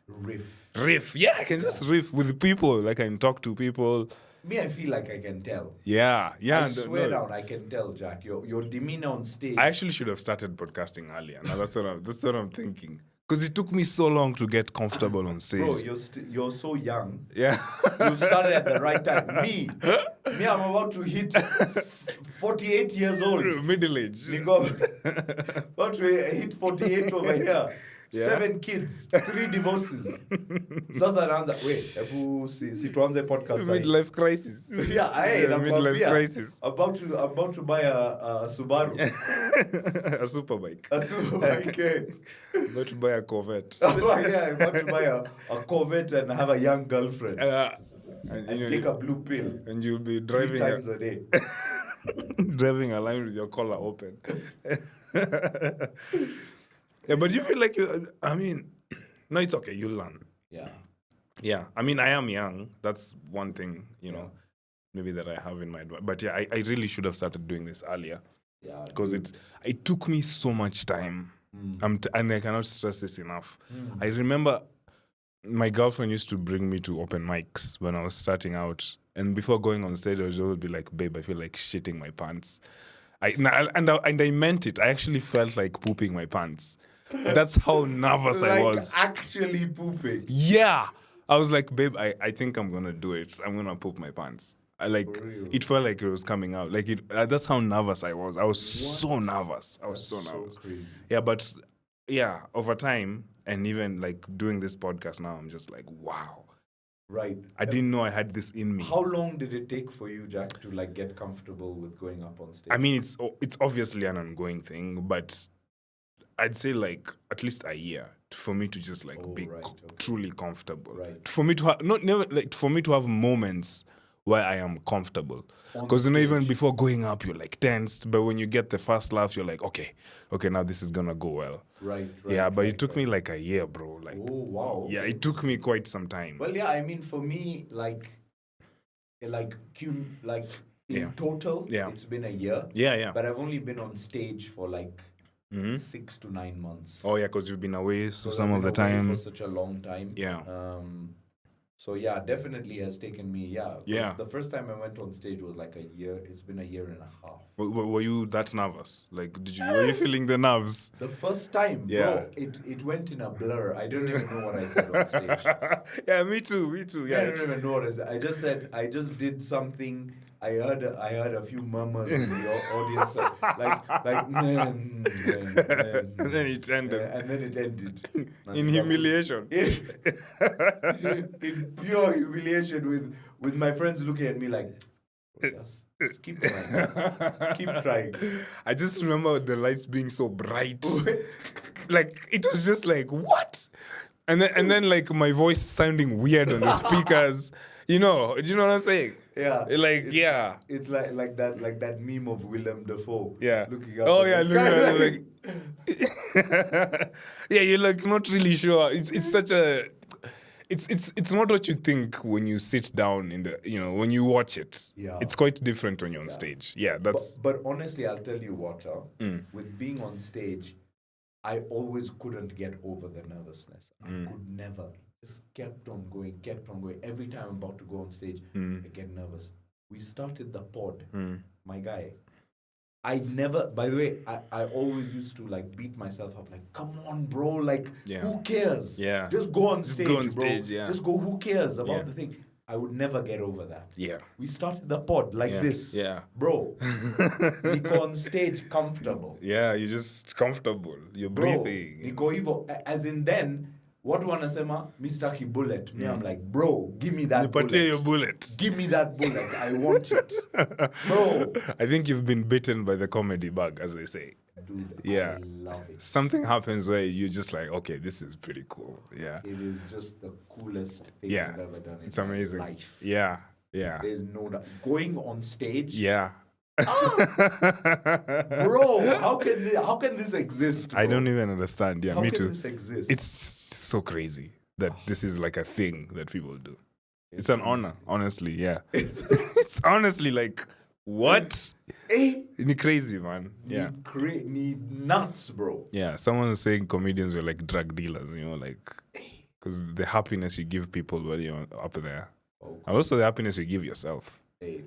riff. Yeah, I can just riff with people. Like, I can talk to people. Me, I feel like I can tell. Yeah. I swear down, I can tell, Jack. Your demeanor on stage. I actually should have started podcasting earlier. Now that's what I'm thinking. Because it took me so long to get comfortable on stage. Bro, you're so young. Yeah. You started at the right time. Me, I'm about to hit 48 years old. Middle age. About to hit 48 over here. 7 kids, 3 divorces. Sasa anaanza, wait, si tuanze podcast sahi. Midlife crisis. Yeah, midlife crisis. About to buy a Subaru. A superbike. A superbike. About to buy a Corvette. Yeah, about to buy a Corvette and have a young girlfriend. And take a blue pill. And you'll be driving 3 times a day. Driving a line with your collar open. Yeah, but you feel like no, it's okay. You'll learn. Yeah. Yeah. I mean, I am young. That's one thing, maybe that I have in mind. But yeah, I really should have started doing this earlier. Yeah. Because it took me so much time. And I cannot stress this enough. I remember my girlfriend used to bring me to open mics when I was starting out. And before going on stage, I would always be like, babe, I feel like shitting my pants. And I meant it. I actually felt like pooping my pants. That's how nervous I was. Actually pooping. Yeah. I was like, babe, I think I'm going to do it. I'm going to poop my pants. It felt like it was coming out. That's how nervous I was. I was so nervous. That's so nervous. Crazy. Yeah, but yeah, over time, and even like doing this podcast now, I'm just like, wow. Right. I didn't know I had this in me. How long did it take for you, Jack, to like get comfortable with going up on stage? I mean, it's obviously an ongoing thing, but I'd say like at least a year for me to just like truly comfortable. Right. For me to have for me to have moments where I am comfortable. Because even before going up, you're like tensed. But when you get the first laugh, you're like, okay, now this is gonna go well. Right. Yeah, but it took me like a year, bro. Like, oh wow. Yeah, it took me quite some time. Well, yeah, I mean, for me, in total, it's been a year. Yeah. But I've only been on stage for like 6 to 9 months. Oh yeah, because you've been away some of the time for such a long time. Yeah. So yeah, definitely has taken me. Yeah. The first time I went on stage was like a year. It's been a year and a half. Were you that nervous? Like, were you feeling the nerves? The first time, bro, it went in a blur. I don't even know what I said on stage. Yeah, me too. Yeah, I don't even know what I said. I just did something. I heard a few murmurs in the audience, and then it ended. In humiliation. In pure humiliation, with my friends looking at me like, just keep trying. Keep trying. I just remember the lights being so bright. Like, it was just like, what? And then like my voice sounding weird on the speakers. Do you know what I'm saying? Yeah. It's like that meme of Willem Dafoe. Yeah. Looking up. Oh yeah, looking like yeah, you're like not really sure. It's such a it's not what you think when you sit down in the when you watch it. Yeah. It's quite different when you're on stage. Yeah, that's but honestly, I'll tell you what, with being on stage, I always couldn't get over the nervousness. I could never. Just kept on going. Every time I'm about to go on stage, I get nervous. We started the pod, my guy. I never, by the way, I always used to like beat myself up, like, come on, bro, like, who cares? Yeah. Just go on stage, bro. Yeah. Just go, who cares about the thing? I would never get over that. Yeah. We started the pod like this. Yeah. Bro, we go on stage comfortable. Yeah, you're just comfortable. You're breathing. Niko hivyo, as in then, what wanasema, Mr. Bullet. Me, I'm like, bro, give me that bullet. Your bullet. Give me that bullet. I want it. Bro. I think you've been bitten by the comedy bug, as they say. Dude, yeah. I love it. Something happens where you're just like, okay, this is pretty cool. Yeah. It is just the coolest thing I've ever done in amazing. My life. Yeah. There's no doubt. Going on stage. Yeah. Bro, how can this exist? Bro? I don't even understand. Yeah, me too. How can this exist? It's so crazy that this is like a thing that people do. It's an honor, honestly. Yeah, it's honestly like what? It's crazy, man. Yeah, nuts, bro. Yeah, someone was saying comedians were like drug dealers. Because the happiness you give people when you're up there, and also the happiness you give yourself.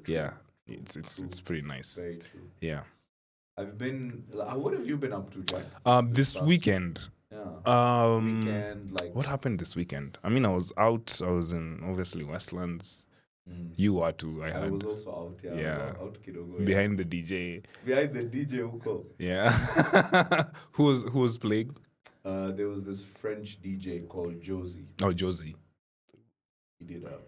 Yeah. It's pretty nice. Very true. Yeah. I've been. What have you been up to, Jack? This weekend. Yeah. Weekend, like. What happened this weekend? I mean, I was out. I was in obviously Westlands. You are too. I was also out. Yeah. Yeah. Out Kidogo. Behind the DJ. Behind the DJ, Uko. Yeah. Who was playing? there was this French DJ called Josie. Oh, Josie. He did a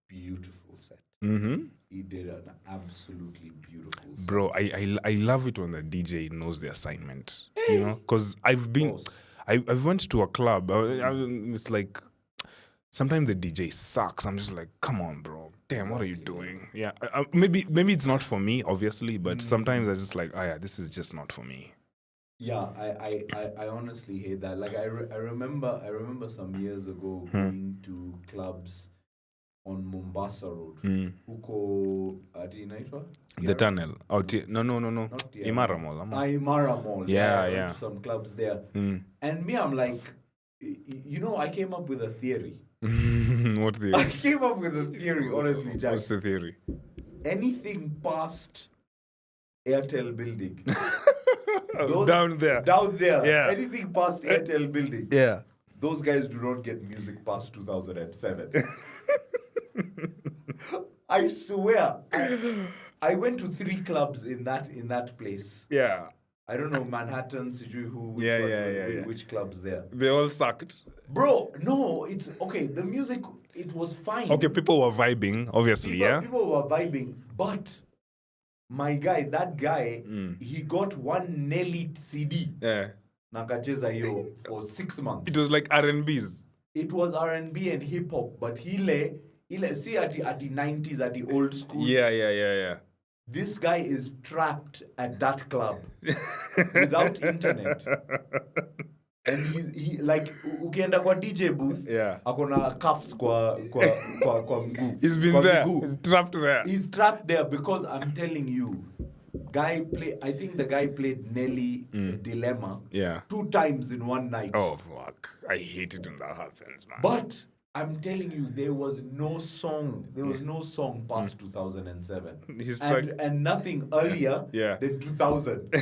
beautiful set. Mm-hmm. He did an absolutely beautiful set. Bro, I love it when the DJ knows the assignment. You know, because I've went to a club. It's like sometimes the DJ sucks. I'm just like, come on, bro. Damn, what are you doing? Yeah, maybe it's not for me, obviously, but sometimes I just like, oh yeah, this is just not for me. Yeah, I honestly hate that. Like I remember some years ago going to clubs on Mombasa Road. Huko ati inaitwa? The tunnel. Oh, no. Imara Mall. Imara Mall. Yeah, I went to some clubs there. And me, I'm like, I came up with a theory. What theory? I came up with a theory, honestly, Jack. What's the theory? Anything past Airtel building. Down there. Yeah. Anything past Airtel building. Yeah. Those guys do not get music past 2007. I swear. I went to 3 clubs in that place. Yeah. I don't know, Manhattan, which clubs there. They all sucked. Bro, no, it's okay. The music, it was fine. Okay, people were vibing, obviously, People were vibing, but my guy, that guy, he got one Nelly CD. Yeah. Nakacheza yo for 6 months. It was like R&Bs. It was R&B and hip hop, but he see at the 90s, at the old school. Yeah. This guy is trapped at that club without internet. And he like ukienda kwa DJ booth, akona cuffs kwa mguu. He's been there. He's trapped there. He's trapped there because I'm telling you, I think the guy played Nelly Dilemma 2 times in one night. Oh fuck. I hate it when that happens, man. But I'm telling you, there was no song past 2007. And nothing earlier than 2000.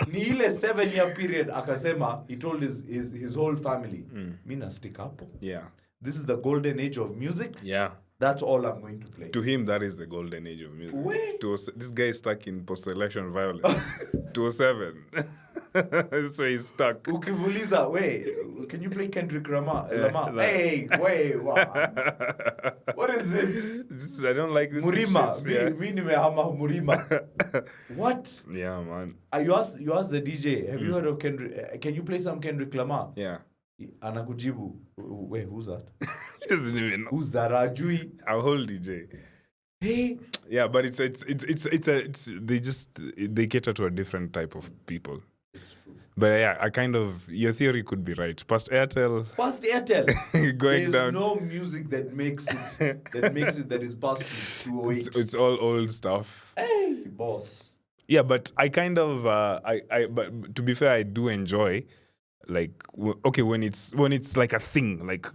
Ni ile 7-year period akasema, he told his whole family, mina stick hapo. Yeah. This is the golden age of music. Yeah. That's all I'm going to play. To him, that is the golden age of music. Wait. This guy is stuck in post-election violence. 2007. So he's stuck. Ukimuliza, wait, can you play Kendrick Lamar? Hey, wait, what is this? I don't like this. Murima. Mi nimehama Murima. What? Yeah, man. You ask the DJ, have you heard of Kendrick? Can you play some Kendrick Lamar? Yeah. Anakujibu. Wait, who's that? He doesn't even know. Who's that? Ajui. Our whole DJ. Hey. Yeah, but it's they cater to a different type of people. It's true. But yeah, your theory could be right. Past Airtel. There's down. No music that makes it that is past 208. It's all old stuff. Hey, boss. Yeah, but but to be fair, I do enjoy, like, when it's like a thing, like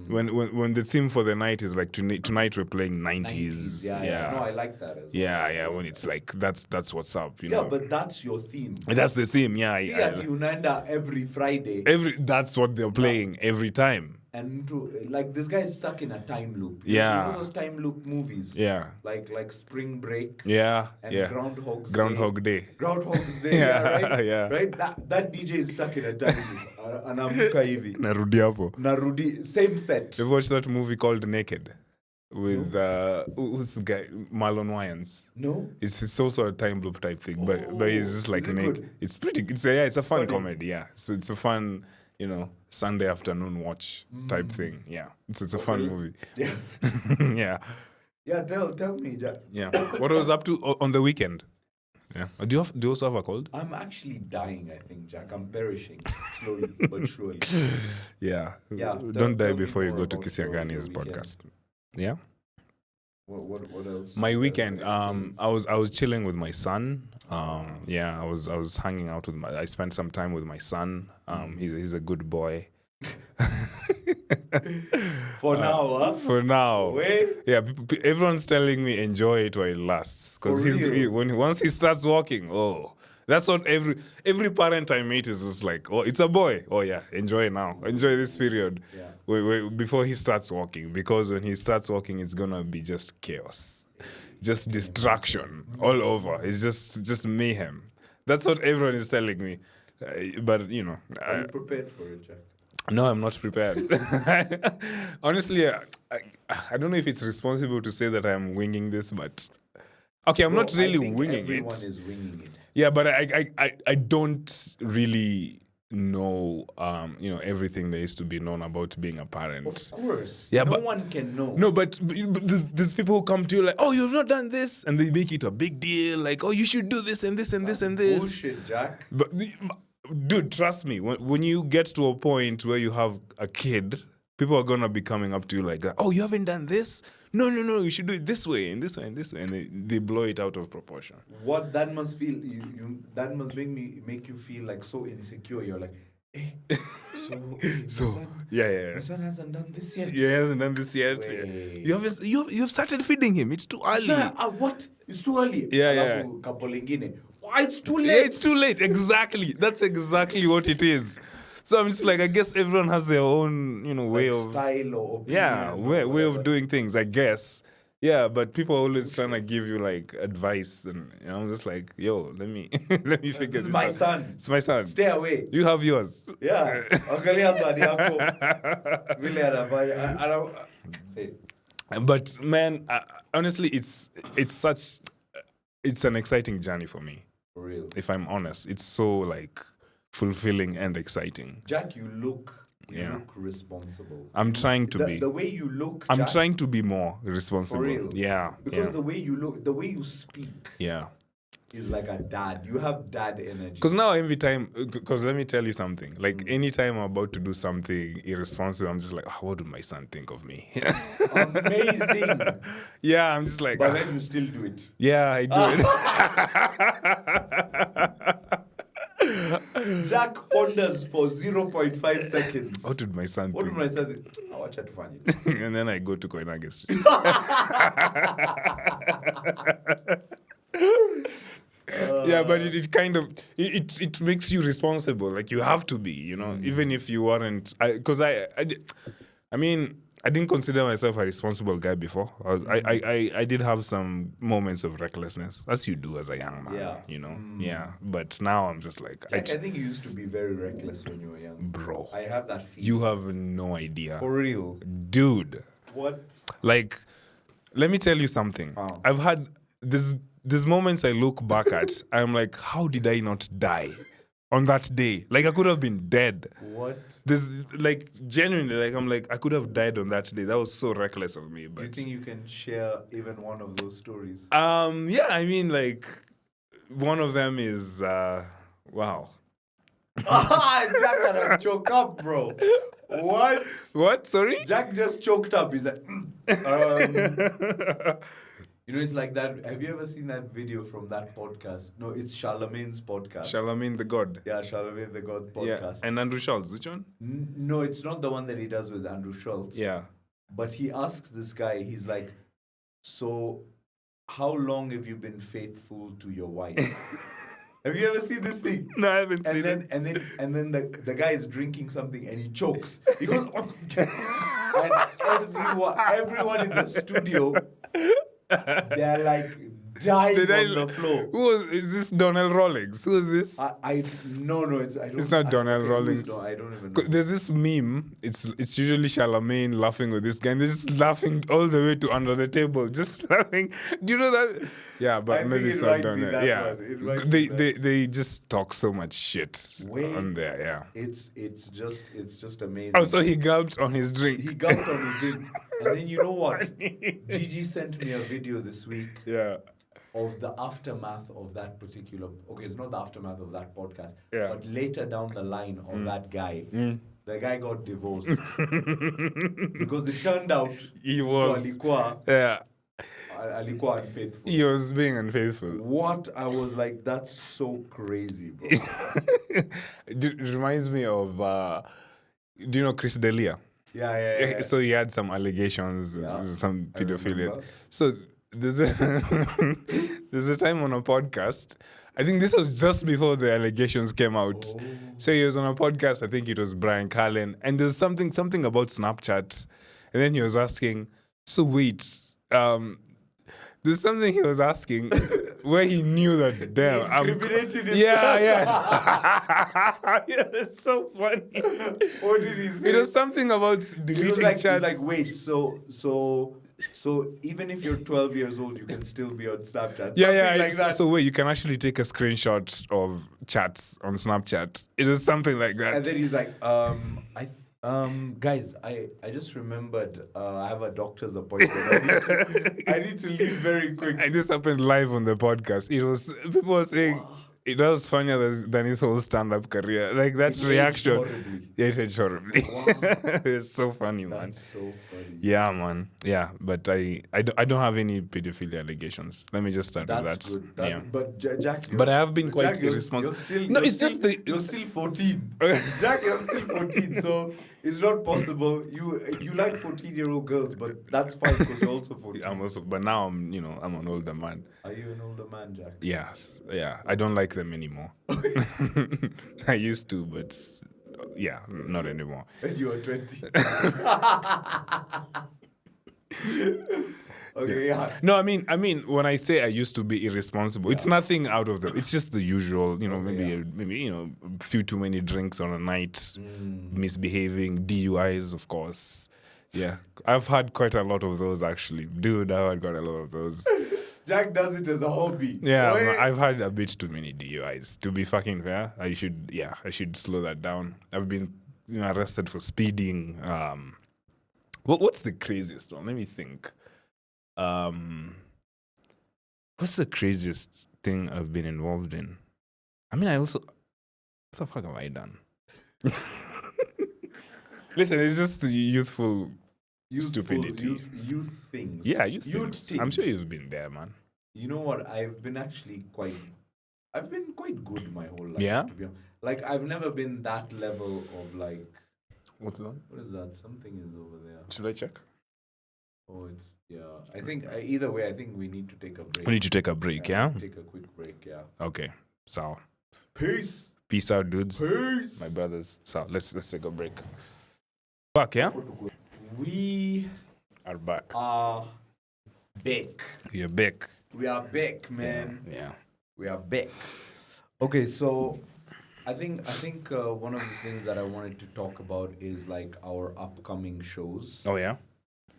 when the theme for the night is like tonight we're playing 90s. Yeah. No, I like that as well. Yeah. When it's like that's what's up, you know. Yeah, but that's your theme. That's the theme. Yeah. See at Unanda every Friday. That's what they're playing every time. And like this guy is stuck in a time loop. Yeah. You know those time loop movies? Yeah. Like Spring Break. Yeah. And Groundhog Day. Groundhog's Day. Right? Yeah. Right? That DJ is stuck in a time loop. Anamuka hivi. Narudi. Same set. You've watched that movie called Naked? With who's the guy? Marlon Wayans. No. It's also a time loop type thing, but he's just like naked. Good? It's pretty. It's a fun comedy. Yeah, so it's a fun, Sunday afternoon watch type thing. Yeah, it's a fun movie. Yeah. Yeah. Yeah. Tell me, Jack. Yeah. What I was up to on the weekend? Yeah. Do you also have a cold? I'm actually dying, I think, Jack. I'm perishing slowly but surely. Yeah. Yeah. Don't die before you go to Kisiagani's podcast. Yeah. What else? My weekend, I was chilling with my son. I was hanging out with I spent some time with my son. He's a good boy. For now, huh? For now. Wait. Yeah, everyone's telling me enjoy it while it lasts, because once he starts walking, that's what every parent I meet is just like, it's a boy. Oh yeah, enjoy now. Enjoy this period. Yeah. Wait, before he starts walking, because when he starts walking, it's gonna be just chaos, just distraction all over. It's just mayhem. That's what everyone is telling me. But, you know. Are you prepared for it, Jack? No, I'm not prepared. Honestly, I don't know if it's responsible to say that I'm winging this, but... Okay, I'm not really winging everyone is winging it. Yeah, but I don't really know, everything there is to be known about being a parent. Of course. Yeah, no one can know. No, but there's people who come to you like, oh, you've not done this, and they make it a big deal, like, oh, you should do this and this and this and this. Bullshit, Jack. But dude, trust me, when you get to a point where you have a kid, people are gonna be coming up to you like that. Oh, you haven't done this? No, you should do it this way and this way and this way, and they blow it out of proportion. What that must feel, that must make you feel like so insecure. You're like, my son hasn't done this yet. Yeah, he hasn't done this yet. You've started feeding him. It's too early. What? It's too early. Yeah. Couple ingine. Why it's too late? Yeah, it's too late. Exactly. That's exactly what it is. So I'm just like, I guess everyone has their own, way of style or opinion. way of doing things, I guess. Yeah, but people are always trying to give you like advice, and I'm just like, yo, let me figure this out. It's my son. It's my son. Stay away. You have yours. Yeah. But man, honestly, it's an exciting journey for me. For real. If I'm honest, it's so like fulfilling and exciting. Jack, you look responsible. I'm trying to be. The way you look, I'm Jack, trying to be more responsible. For real. Yeah. Because the way you look, the way you speak. Yeah. Is like a dad. You have dad energy. Because now every time, because let me tell you something. Like anytime I'm about to do something irresponsible, I'm just like, what would my son think of me? Amazing. Yeah, I'm just like. But then you still do it. Yeah, I do it. Jack ponders for 0.5 seconds. What would my son think? What would my son think? I watch it funny. And then I go to Koinange Street. Yeah, but it kind of it makes you responsible. Like you have to be, even if you weren't. Because I mean, I didn't consider myself a responsible guy before. I did have some moments of recklessness, as you do as a young man. Yeah. Yeah. But now I'm just like, Jack, I think you used to be very reckless when you were young, bro. I have that feeling. You have no idea, for real, dude. What? Like, let me tell you something. I've had these moments I look back at, I'm like, how did I not die on that day? Like, I could have been dead. What? This, like, genuinely, like, I'm like, I could have died on that day. That was so reckless of me. But do you think you can share even one of those stories? Yeah, I mean, like, one of them is, wow. Jack had choke up, bro. What? What? Sorry? Jack just choked up. He's like, it's like that. Have you ever seen that video from that podcast? No, it's Charlemagne's podcast. Charlemagne the God. Yeah, Charlemagne the God podcast. Yeah. And Andrew Schultz, which one? No, it's not the one that he does with Andrew Schultz. Yeah. But he asks this guy, he's like, so how long have you been faithful to your wife? Have you ever seen this thing? No, I haven't seen it. And then the guy is drinking something and he chokes. He goes, and everyone in the studio, they're like dying on the floor. Is this Donnell Rawlings? Who is this? No, it's not Donnell Rawlings. No, I don't even know. There's this meme. It's usually Charlemagne laughing with this guy, and they're just laughing all the way to under the table, just laughing. Do you know that? Yeah, but maybe it's not Donnell. Yeah, they just talk so much shit on there. Yeah, it's just amazing. Oh, so he gulped on his drink. He gulped on his drink, and then you know what? Gigi sent me a video this week. Yeah. Of the aftermath of that particular... Okay, it's not the aftermath of that podcast. Yeah. But later down the line of that guy, the guy got divorced. Because it turned out... He was... Alikuwa unfaithful. He was being unfaithful. What? I was like, that's so crazy, bro. It reminds me of... do you know Chris D'Elia? Yeah. So he had some allegations, some pedophilia. So... There's a time on a podcast. I think this was just before the allegations came out. Oh. So he was on a podcast. I think it was Brian Callen, and there's something about Snapchat, and then he was asking. So wait, there's something he was asking. where he knew that, damn, incriminated himself. Yeah. It's so funny. What did he say? It was something about deleting chats. He's like, wait, so even if you're 12 years old, you can still be on Snapchat. Something like that. So wait, you can actually take a screenshot of chats on Snapchat. It was something like that. And then he's like, guys, I just remembered I have a doctor's appointment. I need to leave very quick. And this happened live on the podcast. People were saying it was funnier than his whole stand-up career. Like that reaction. Yeah, it aged horribly. Wow. It's so funny, man. That's so funny. Yeah, man. Yeah, but I don't have any pedophilia allegations. Let me just start with that. That's good. Yeah. But Jack, but I have been quite irresponsible. You're still 14. Jack, you're still 14, so it's not possible. You like 14-year-old girls, but that's fine because you're also 14. But now I'm an older man. Are you an older man, Jack? Yes. Yeah. I don't like them anymore. I used to, but yeah, not anymore. And you are 20. Okay, yeah. No, I mean, when I say I used to be irresponsible, it's nothing out of it's just the usual, maybe a few too many drinks on a night, misbehaving, DUIs, of course. Yeah, I've had quite a lot of those actually. Dude, I've had quite a lot of those. Jack does it as a hobby. Yeah, I've had a bit too many DUIs. To be fucking fair, I should slow that down. I've been arrested for speeding. What's the craziest one? Let me think. What's the craziest thing I've been involved in? I mean, what the fuck have I done? Listen, it's just youthful stupidity. Youth things. Yeah, youth things. I'm sure you've been there, man. You know what? I've been quite good my whole life. Yeah? To be honest. Like, I've never been that level of like... What's that? What is that? Something is over there. Should I check? Oh, I think either way, I think we need to take a break. We need to take a break, yeah? Take a quick break, yeah. Okay, so... Peace out, dudes. Peace. My brothers. So, let's take a break. Back, yeah? We are back. Back. We are back. We are back, man. Yeah. We are back. Okay, so I think one of the things that I wanted to talk about is like our upcoming shows. Oh yeah.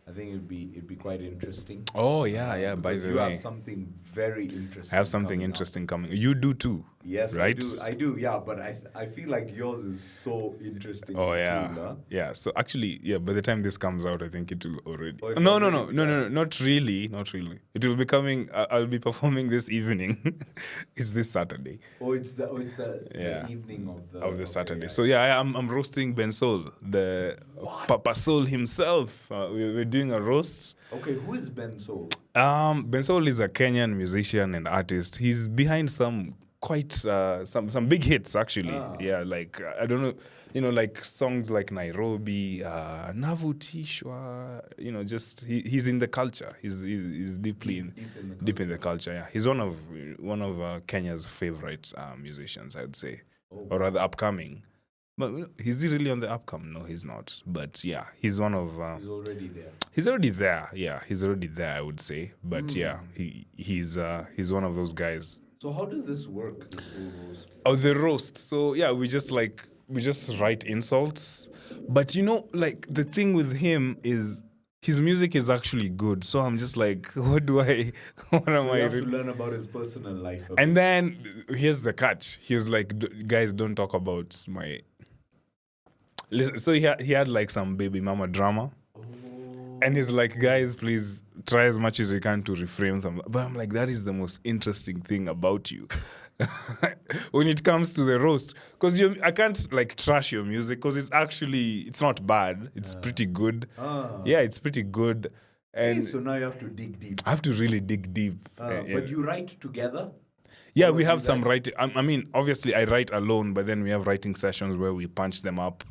I think it'd be quite interesting. Oh yeah. By the way, you have something very interesting. I have something interesting coming. You do too. Yes, right? I do. Yeah, but I feel like yours is so interesting. Oh yeah, cool, huh? Yeah. So actually, yeah. By the time this comes out, I think it will already. No. Not really. It will be coming. I'll be performing this evening. It's this Saturday. It's the evening of the Saturday. Yeah. So yeah, I'm roasting Ben Soul, the Papa Soul himself. We're doing a roast. Okay, who is Ben Soul? Ben Soul is a Kenyan musician and artist. He's behind some some big hits actually. Yeah, like I don't know, like songs like Nairobi, Navutishwa. Just he's in the culture. He's deeply deep in the culture. Yeah, he's one of Kenya's favorite musicians, I would say, or rather upcoming. But is he really on the upcome? No, he's not. But yeah, he's one of. He's already there. He's already there. Yeah, he's already there, I would say. But yeah, he's one of those guys. So how does this work? This whole roast? Oh, the roast. So yeah, we just write insults. But like the thing with him is his music is actually good. So I'm just like, what am I? You have to learn about his personal life. Okay? And then here's the catch. He was like, guys, don't talk about my. Listen, so he had like some baby mama drama. And he's like, guys, please try as much as you can to refrain them. But I'm like, that is the most interesting thing about you. When it comes to the roast. Because I can't like trash your music because it's not bad. It's pretty good. Yeah, it's pretty good. And so now you have to dig deep. I have to really dig deep. But you write together? Yeah, we have some writing. I mean, obviously I write alone, but then we have writing sessions where we punch them up.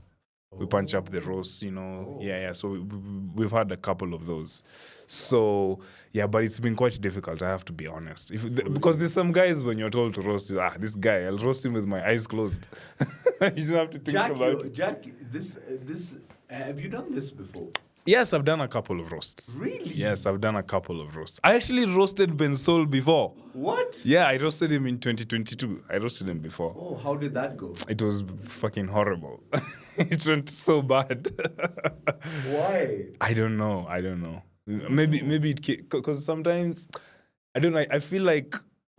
We punch up the roast, Yeah. So we've had a couple of those. So, yeah, but it's been quite difficult, I have to be honest. Because there's some guys when you're told to roast, this guy, I'll roast him with my eyes closed. You don't have to think about it. Jack, this have you done this before? Yes, I've done a couple of roasts. Really? Yes, I've done a couple of roasts. I actually roasted Ben Sol before. What? Yeah, I roasted him in 2022. I roasted him before. Oh, how did that go? It was fucking horrible. It went so bad. Why? I don't know. Maybe because sometimes I don't know. I feel like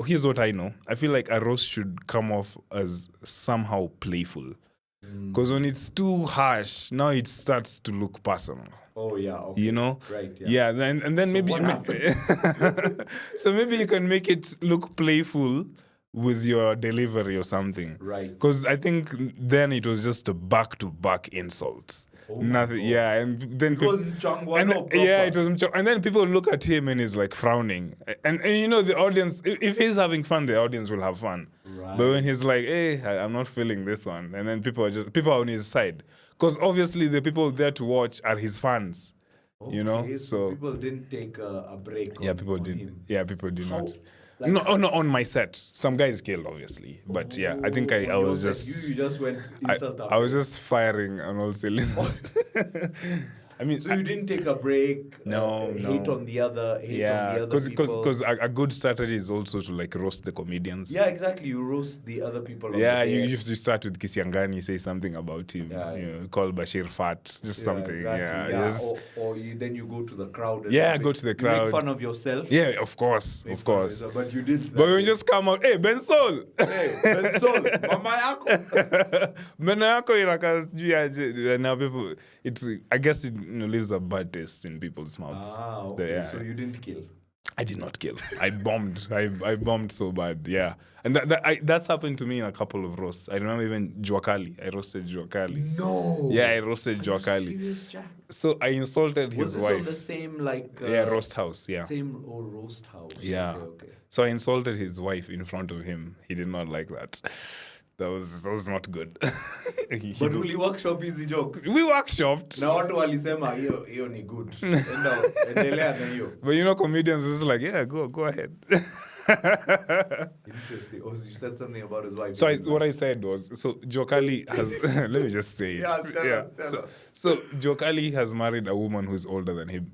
here's what I know. I feel like a roast should come off as somehow playful. Because when it's too harsh, now it starts to look personal. Oh yeah, okay. You know, right? Yeah, and then So maybe what so maybe you can make it look playful with your delivery or something. Right. Because I think then it was just a back-to-back insults. Oh Nothing. Yeah, and then It wasn't Changwa, and no, proper. yeah, it was and then people look at him and he's like frowning, and you know the audience. If he's having fun, the audience will have fun. Right. But when he's like, "Hey, I'm not feeling this one," and then people are on his side, because obviously the people there to watch are his fans. Okay, You know, so people didn't take a break. yeah, on, people on did. Him. Yeah, people did How- not. like no, on my set. Some guys killed, obviously, but yeah, I think I on your was set, just you just went insult I after. was just firing on all cylinders. I mean, So you didn't take a break. No, hate no. on the other. Hate on yeah, the other people. because a good strategy is also to like roast the comedians. Yeah, exactly. You roast the other people. On Yeah, the you best. used to start with Kisiangani, say something about him. Yeah, You know, call Bashir fat, just something. Exactly. Yeah, just, Or then you go to the crowd. And Yeah, you go to the You crowd. make fun of yourself. yeah, of course, Make of fun of course. yourself, but you did. But when you just come out, hey, Ben Sol, Hey, Ben Sol, mama yako. meno yako inakaa sijui aje. Now people, I guess it leaves a bad taste in people's mouths. Okay. Yeah. So you didn't kill. I did not kill. I bombed. I bombed so bad. Yeah, and that's happened to me in a couple of roasts. I remember even Juakali. I roasted Juakali. No. Yeah, I roasted Are you Juakali. serious, Jack? So I insulted Was his this on wife. the same like? Yeah, roast house. Yeah. Same roast house. Yeah. Okay. So I insulted his wife in front of him. He did not like that. That was not good. But uli workshop hizi jokes. We workshopped. Na watu walisema hiyo ni good. Endelea na hiyo. But you know, comedians is like, yeah, go ahead. Interesting. Oh, you said something about his wife. So what I said was, so Jokali has, let me just say it. Yeah, tell us. So Jokali has married a woman who's older than him.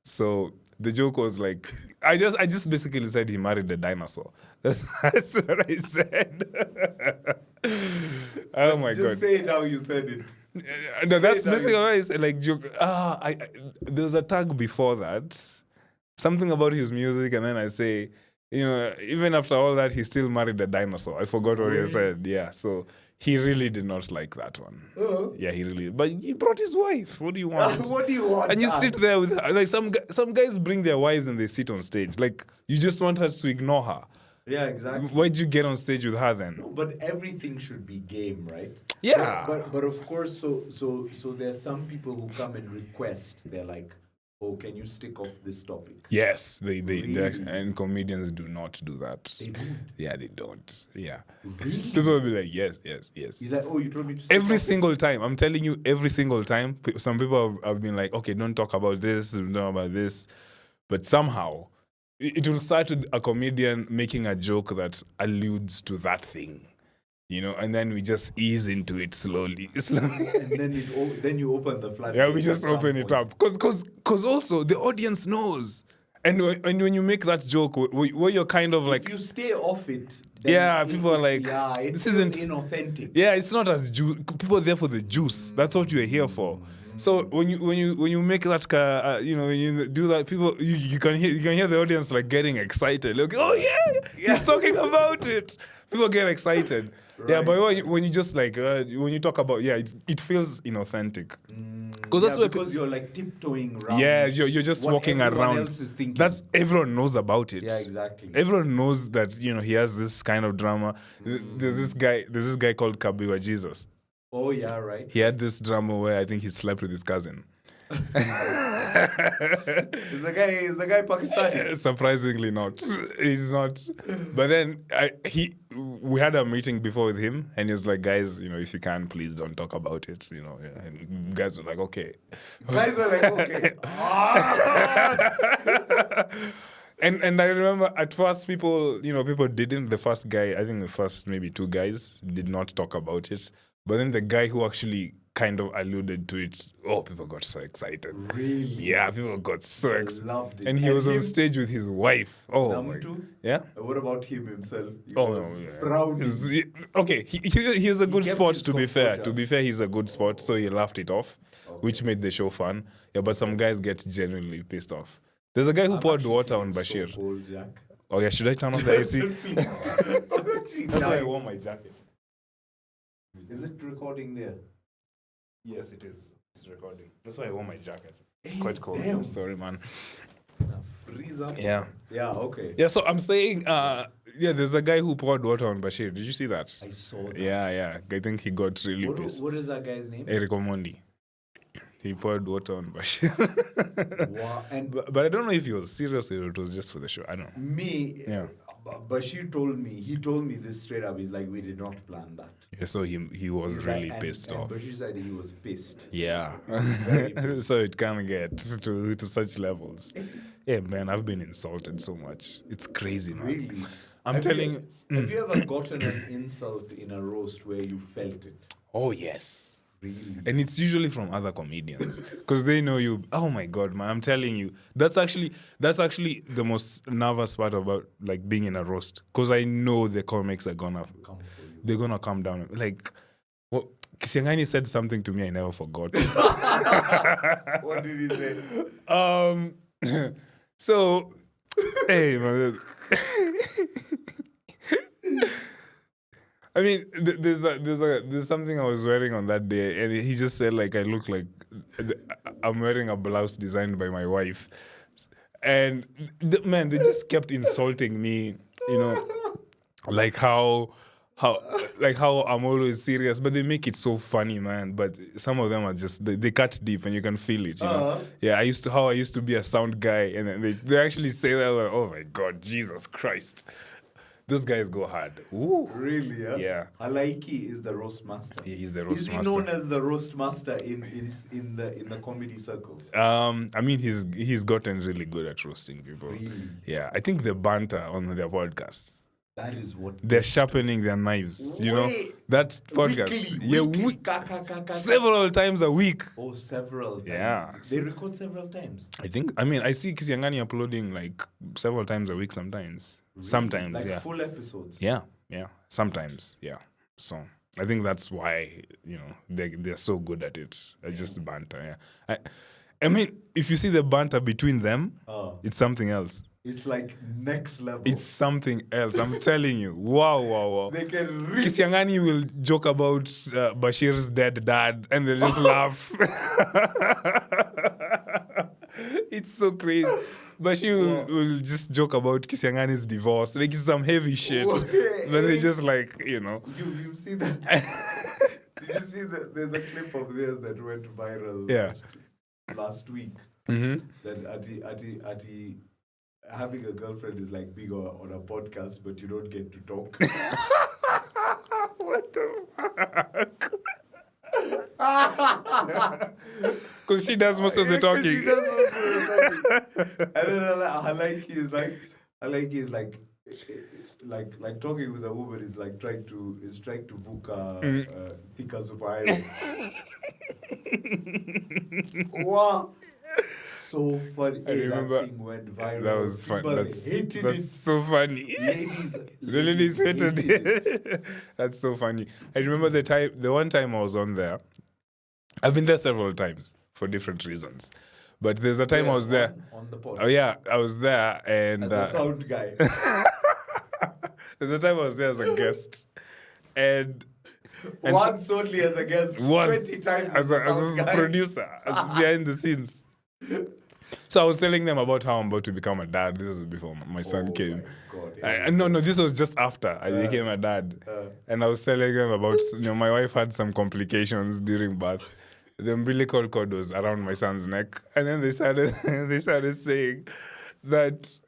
So the joke was like, I just basically said he married a dinosaur. That's what I said. Oh my God. Just say it how you said it. No, that's Say it how basically you- what I said. Like, there was a tag before that, something about his music, and then I say, you know, even after all that, he still married a dinosaur. I forgot what he said. Yeah, so he really did not like that one. Yeah, he really. But he brought his wife. What do you want? What do you want? And you sit there with her. Like some guys bring their wives and they sit on stage. Like you just want her to ignore her. Yeah, exactly. Why'd you get on stage with her then? No, but everything should be game, right? Yeah. But of course, so there's some people who come and request. They're like, oh, can you stick off this topic? Yes, they Really? and comedians do not do that. They don't. Yeah, they don't. Yeah. Really? People will be like, yes. He's like, oh, you told me to stick Every off single time, I'm telling you, every single time, some people have been like, okay, don't talk about this, don't talk about this. But somehow, it will start with a comedian making a joke that alludes to that thing, you know, and then we just ease into it slowly. and then you open the floodgates. Yeah, we just at some open it point. up. Because also, the audience knows. And when you make that joke, where you're kind of like, If you stay off it, then yeah, people are like, yeah, it this feels isn't inauthentic. Yeah, it's not as juice. People are there for the juice. That's what you're here for. So when you make that, you know, when you do that, people you can hear the audience like getting excited. Like, oh yeah, he's talking about it. People get excited. Yeah, Right. but when you just like when you talk about it feels inauthentic. Because that's why because you're like tiptoeing around. yeah, you're just what walking everyone around. else is thinking. That's everyone knows about it. Yeah, exactly. Everyone knows that he has this kind of drama. There's this guy called Kabiwa Jesus. Oh yeah, right. He had this drama where I think he slept with his cousin. Is the guy Pakistani? Surprisingly not. He's not. But then we had a meeting before with him, and he was like, guys, if you can, please don't talk about it. Yeah. And guys were like, okay. Guys are like, okay. And I remember at first people didn't. The first guy, I think the first maybe two guys did not talk about it. But then the guy who actually kind of alluded to it, people got so excited. Really? Yeah, people got so excited. Loved it. And he was on stage with his wife. Oh, my. Yeah? What about him himself? He Oh, was no, yeah. frowning. Okay, he's a good sport, to be fair. composure. To be fair, he's a good sport, so he laughed it off, which made the show fun. Yeah, but some guys get genuinely pissed off. There's a guy who poured water on Bashir. So cold, Jack. Oh, yeah, should I turn off the AC? That's That's why I wore my jacket. Is it recording there? Yes, it is. It's recording. That's why I wore my jacket. It's quite cold. Damn. Sorry, man. Freeze up. Yeah. Yeah, okay. Yeah, so I'm saying, there's a guy who poured water on Bashir. Did you see that? I saw that. Yeah. I think he got really pissed. What is that guy's name? Eric Omondi. He poured water on Bashir. Wow. And but I don't know if he was serious or it was just for the show. I don't know. Yeah. Bashir told me this straight up. He's like, we did not plan that. Yeah, so he was really pissed off. Bashir said he was pissed. Yeah. Very pissed. So it can get to such levels. Yeah, man, I've been insulted so much. It's crazy, man. Really? I'm telling you. Have you ever gotten an insult in a roast where you felt it? Oh, yes. Really? And it's usually from other comedians because they know you. Oh my God, man! I'm telling you, that's actually the most nervous part about like being in a roast because I know the comics are gonna come down. Like, what Kisiangani said something to me I never forgot. What did he say? So, hey, man. I mean, there's something I was wearing on that day, and he just said like I look like I'm wearing a blouse designed by my wife, and they just kept insulting me, like how I'm always serious, but they make it so funny, man. But some of them are just they cut deep, and you can feel it. Yeah, I used to be a sound guy, and then they actually say that like, oh my God, Jesus Christ. Those guys go hard. Ooh. Really? Yeah. Alaiki is the roast master. Yeah, he's the roast master. Is he known as the roast master in the comedy circles? I mean, he's gotten really good at roasting people. Really? Yeah, I think the banter on their podcast. That is what they're sharpening their knives. That podcast. Weekly. Several times a week. Oh, several times. Yeah. They record several times. I see Kisiangani uploading like several times a week sometimes. Really? Sometimes, like yeah. Full episodes. Yeah. Sometimes, yeah. So I think that's why, they're so good at it. It's just banter, yeah. I mean, if you see the banter between them, it's something else. It's like next level. It's something else. I'm telling you. Wow. They can Kisiangani will joke about Bashir's dead dad and they just laugh. It's so crazy. Bashir will just joke about Kisiangani's divorce. Like it's some heavy shit. But they just like, You see that? Did you see that? There's a clip of theirs that went viral last week. Mm-hmm. That Ati having a girlfriend is like being on a podcast, but you don't get to talk. What the fuck? Because she does most of the talking. And then Alaiki is like talking with a woman is like trying to vuka thika superhero. Wow. So funny. I remember that thing went viral. That was fun. That's so funny. The ladies hated it. That's so funny. I remember the one time I was on there. I've been there several times for different reasons. But there's a time I was there. On the pod. Oh yeah, I was there and as a sound guy. There's a time I was there as a guest. And once only as a guest. 20 times as a producer, as behind the scenes. So I was telling them about how I'm about to become a dad. This was before my son came. No, this was just after I became a dad. And I was telling them about, my wife had some complications during birth. The umbilical cord was around my son's neck. And then they started saying that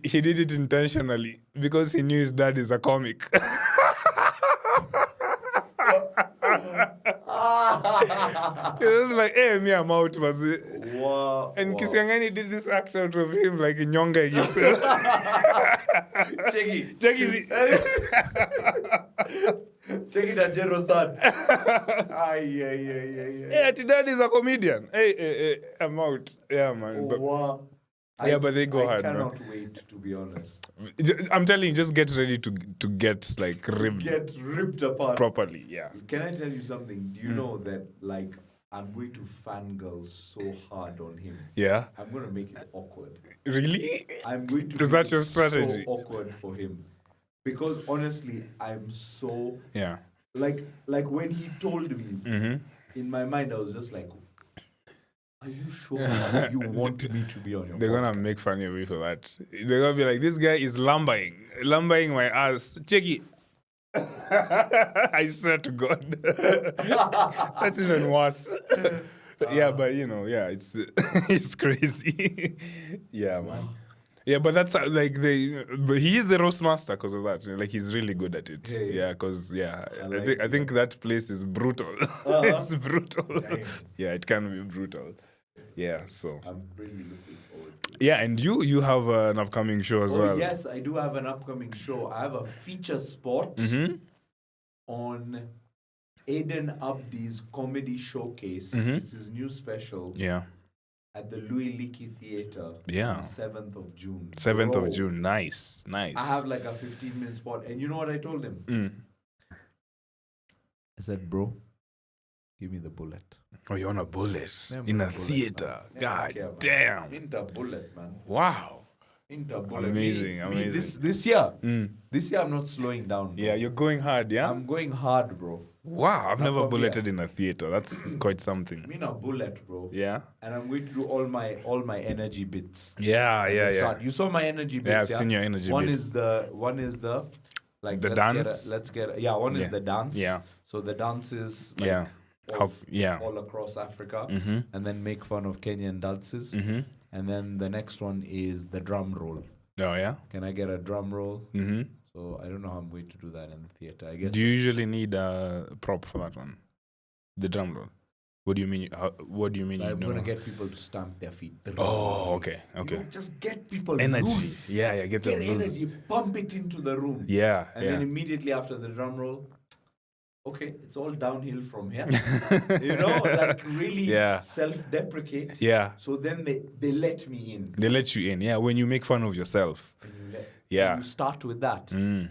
he did it intentionally because he knew his dad is a comic. It was like, hey, me, I'm out, man. Wow. And Kisiangani did this act out of him, like in Nyonga himself. Check Checky. it at Jerosan. Yeah, dad is a comedian. Hey, I'm out. Yeah, man. Oh, But, wow. but they go hard, I man. cannot wait, to be honest. I'm telling you, just get ready to get like ripped. Get ripped apart. Properly, yeah. Can I tell you something? Do you know that, like, I'm going to fangirl so hard on him? Yeah. I'm going to make it awkward. Really? I'm going to Is make that your it strategy? so awkward for him. Because honestly, I'm so... Yeah. Like when he told me, in my mind, I was just like, are you sure that you want me to be on your They're going to make fun of me for that. They're going to be like, this guy is lumbering my ass. Checky. I swear to God. That's even worse. Yeah, but it's crazy. Yeah, man. Yeah, but that's but he is the roast master because of that. Like, he's really good at it. Hey. Yeah, because I think that place is brutal. It's brutal. Yeah, it can be brutal. Yeah, so I'm really looking forward to it. yeah, and you have an upcoming show as well. Yes, I do have an upcoming show. I have a feature spot on Aiden Abdi's comedy showcase. It's his new special. Yeah. At the Louis Leakey Theatre. Yeah. On 7th of June. 7th of June. Nice. I have like a 15-minute spot. And you know what I told him? I said, bro, give me the bullet. Oh, you want a bullet? In a theater. God damn. Into a bullet, man. Wow. Into a bullet. Amazing. This year, I'm not slowing down, bro. Yeah, you're going hard, yeah? I'm going hard, bro. Wow, I've never bulleted in a theater. That's quite something. I mean a bullet, bro. Yeah. And I'm going to do all my energy bits. Yeah. You saw my energy bits. Yeah, I've seen your energy one bits. One is the like the dance. One is the dance. Yeah. So the dance is like all across Africa, and then make fun of Kenyan dances. And then the next one is the drum roll. Oh yeah. Can I get a drum roll? So I don't know how I'm going to do that in the theater. I guess. Do you usually need a prop for that one? The drum roll. What do you mean? What do you mean? I'm gonna get people to stamp their feet. Oh, okay. Just get people energy. Loose. Yeah, get them loose. Energy. Pump it into the room. Yeah, and then immediately after the drum roll, okay, it's all downhill from here. Like really self-deprecate. Yeah. So then they let me in. They let you in. Yeah, when you make fun of yourself. You start with that. I'm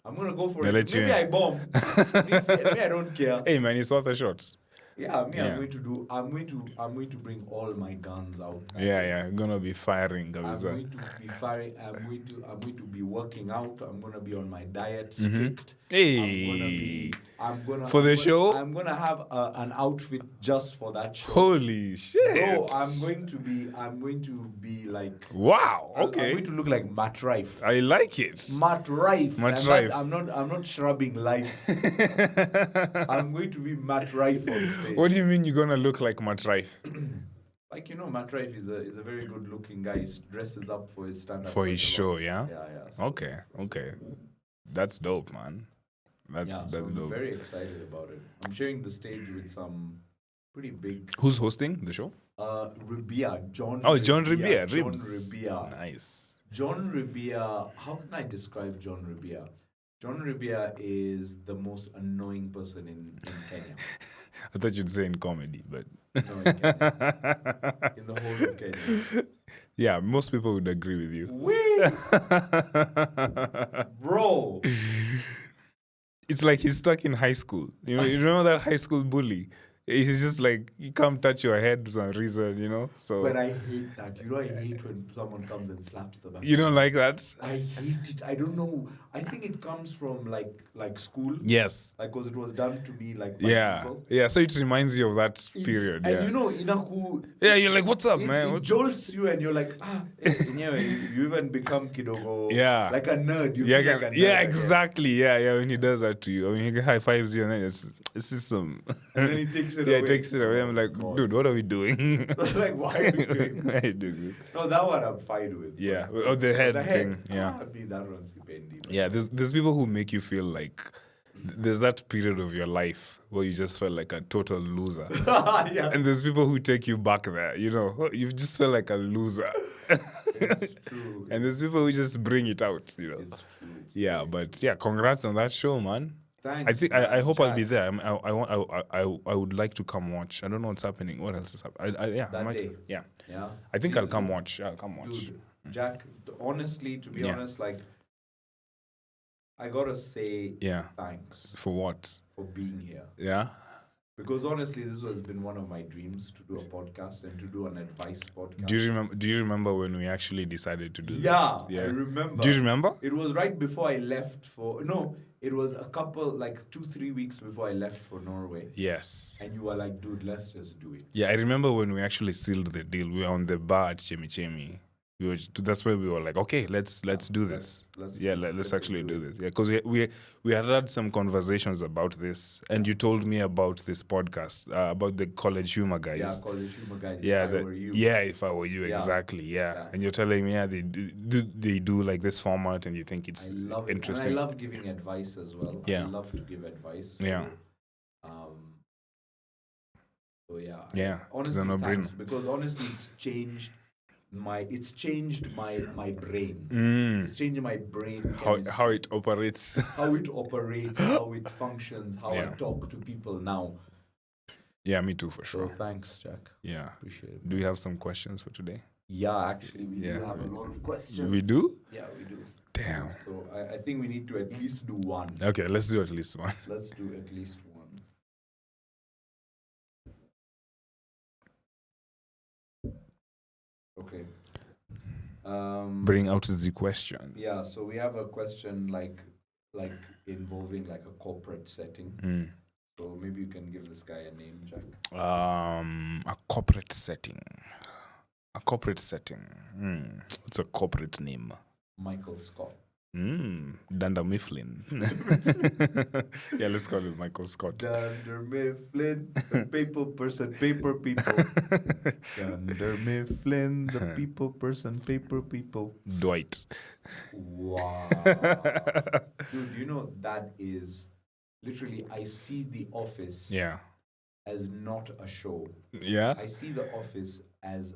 gonna go for it. Maybe I bomb. I don't care. Hey man, it's worth a shot. Yeah, I'm going to bring all my guns out. Yeah, gonna be firing. I'm going to be firing. I'm going to be working out. I'm gonna be on my diet strict. Hey, I'm gonna show. I'm gonna have an outfit just for that show. Holy shit! Bro, I'm going to be like. Wow. Okay. I'm going to look like Matt Rife. I like it. Matt Rife. I'm not shrubbing life. I'm going to be Matt Rife on stage. What do you mean you're gonna look like Matt Rife? Like, Matt Rife is a very good looking guy. He dresses up for his stand-up. For his show, yeah? Yeah. So okay. That's dope, man. That's dope. I'm very excited about it. I'm sharing the stage with some pretty big... Who's hosting the show? Ribia. John Ribia. John Ribia. Nice. John Ribia. How can I describe John Ribia? John Ribia is the most annoying person in Kenya. I thought you'd say in comedy, but... No, in Kenya. In the whole of Kenya. Yeah, most people would agree with you. Bro. It's like he's stuck in high school. You remember that high school bully? He's just like, you come touch your head for some reason, So. But I hate that. I hate when someone comes and slaps the back. You don't like that? I hate it. I don't know. I think it comes from like school. Yes. Like, because it was done to me like by people. Yeah, so it reminds you of that period. And Inaku. Yeah, you're like, what's up, man? It jolts you and you're like, you even become kidogo. Yeah. Like a nerd. You feel like a nerd. Yeah, exactly. Yeah, when he does that to you. I mean, he high fives you and then it's just some... And then he takes it away. Yeah, he takes it away. I'm like, dude, what are we doing? Like, why are you doing Why are you doing this? No, that one I'm fine with. Yeah, the head thing. Yeah. That one's depending. Yeah, there's people who make you feel like there's that period of your life where you just felt like a total loser. Yeah. And there's people who take you back there, you just feel like a loser. It's true. And there's people who just bring it out, you know. It's true. Yeah, but yeah, congrats on that show, man. Thanks. I think man. I hope I'll be Jack, there. I would like to come watch. I don't know what's happening. What else is happening? that day. Yeah. Yeah. I think Please I'll come do. watch. Yeah, I'll come watch. Dude, Jack, honestly, to be honest, like, I gotta say thanks For what? for being here. Yeah. Because honestly, this has been one of my dreams to do a podcast and to do an advice podcast. Do you remember when we actually decided to do this? Yeah, I remember. Do you remember? It was right before I left for it was a couple, like 2-3 weeks before I left for Norway. Yes. And you were like, dude, let's just do it. Yeah, I remember when we actually sealed the deal. We were on the bar at Chemi Chemi. That's where we were like, okay, let's do this. Let's actually do this. Yeah, because we had some conversations about this, and you told me about this podcast about the college humor guys. Yeah, college humor guys. Yeah, if I were you. Yeah, if I were you, exactly. Yeah. And you're telling me, they do like this format, and you think it's interesting. And I love giving advice as well. Yeah. I love to give advice. So, yeah. So yeah. Honestly, it's a no-brainer. Thanks, because honestly, it's changed my brain. It's changing my brain how it operates. How it functions, how I talk to people now. Yeah, me too, for sure. So thanks, Jack. Yeah. Appreciate it. Do we have some questions for today? Yeah, actually, we do have a lot of questions. We do? Yeah, we do. Damn. So I think we need to at least do one. Okay, let's do at least one. Let's do at least one. Okay. Bring out the questions. Yeah, so we have a question like involving like a corporate setting. So maybe you can give this guy a name, Jack. A corporate setting. What's a corporate name? Michael Scott. Dunder Mifflin. Yeah, let's call it Michael Scott. Dunder Mifflin, the paper person, paper people. Dunder Mifflin, the people person, paper people. Dwight. Wow. Dude, you know, that is literally, I see The Office as not a show. Yeah. I see The Office as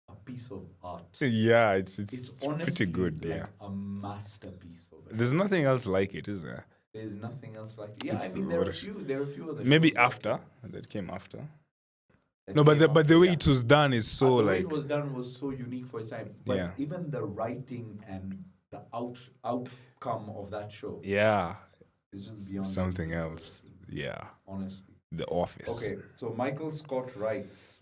a piece of art. Yeah, it's honestly pretty good. Like a masterpiece of it. There's nothing else like it, is there? There's nothing else like it. Yeah, I mean, there are a few other maybe shows after that came after. No, but the way it was done is so the like. way it was done was so unique for its time. But even the writing and the outcome of that show. Yeah. It's just beyond something else. Yeah. Honestly. The Office. Okay, so Michael Scott writes,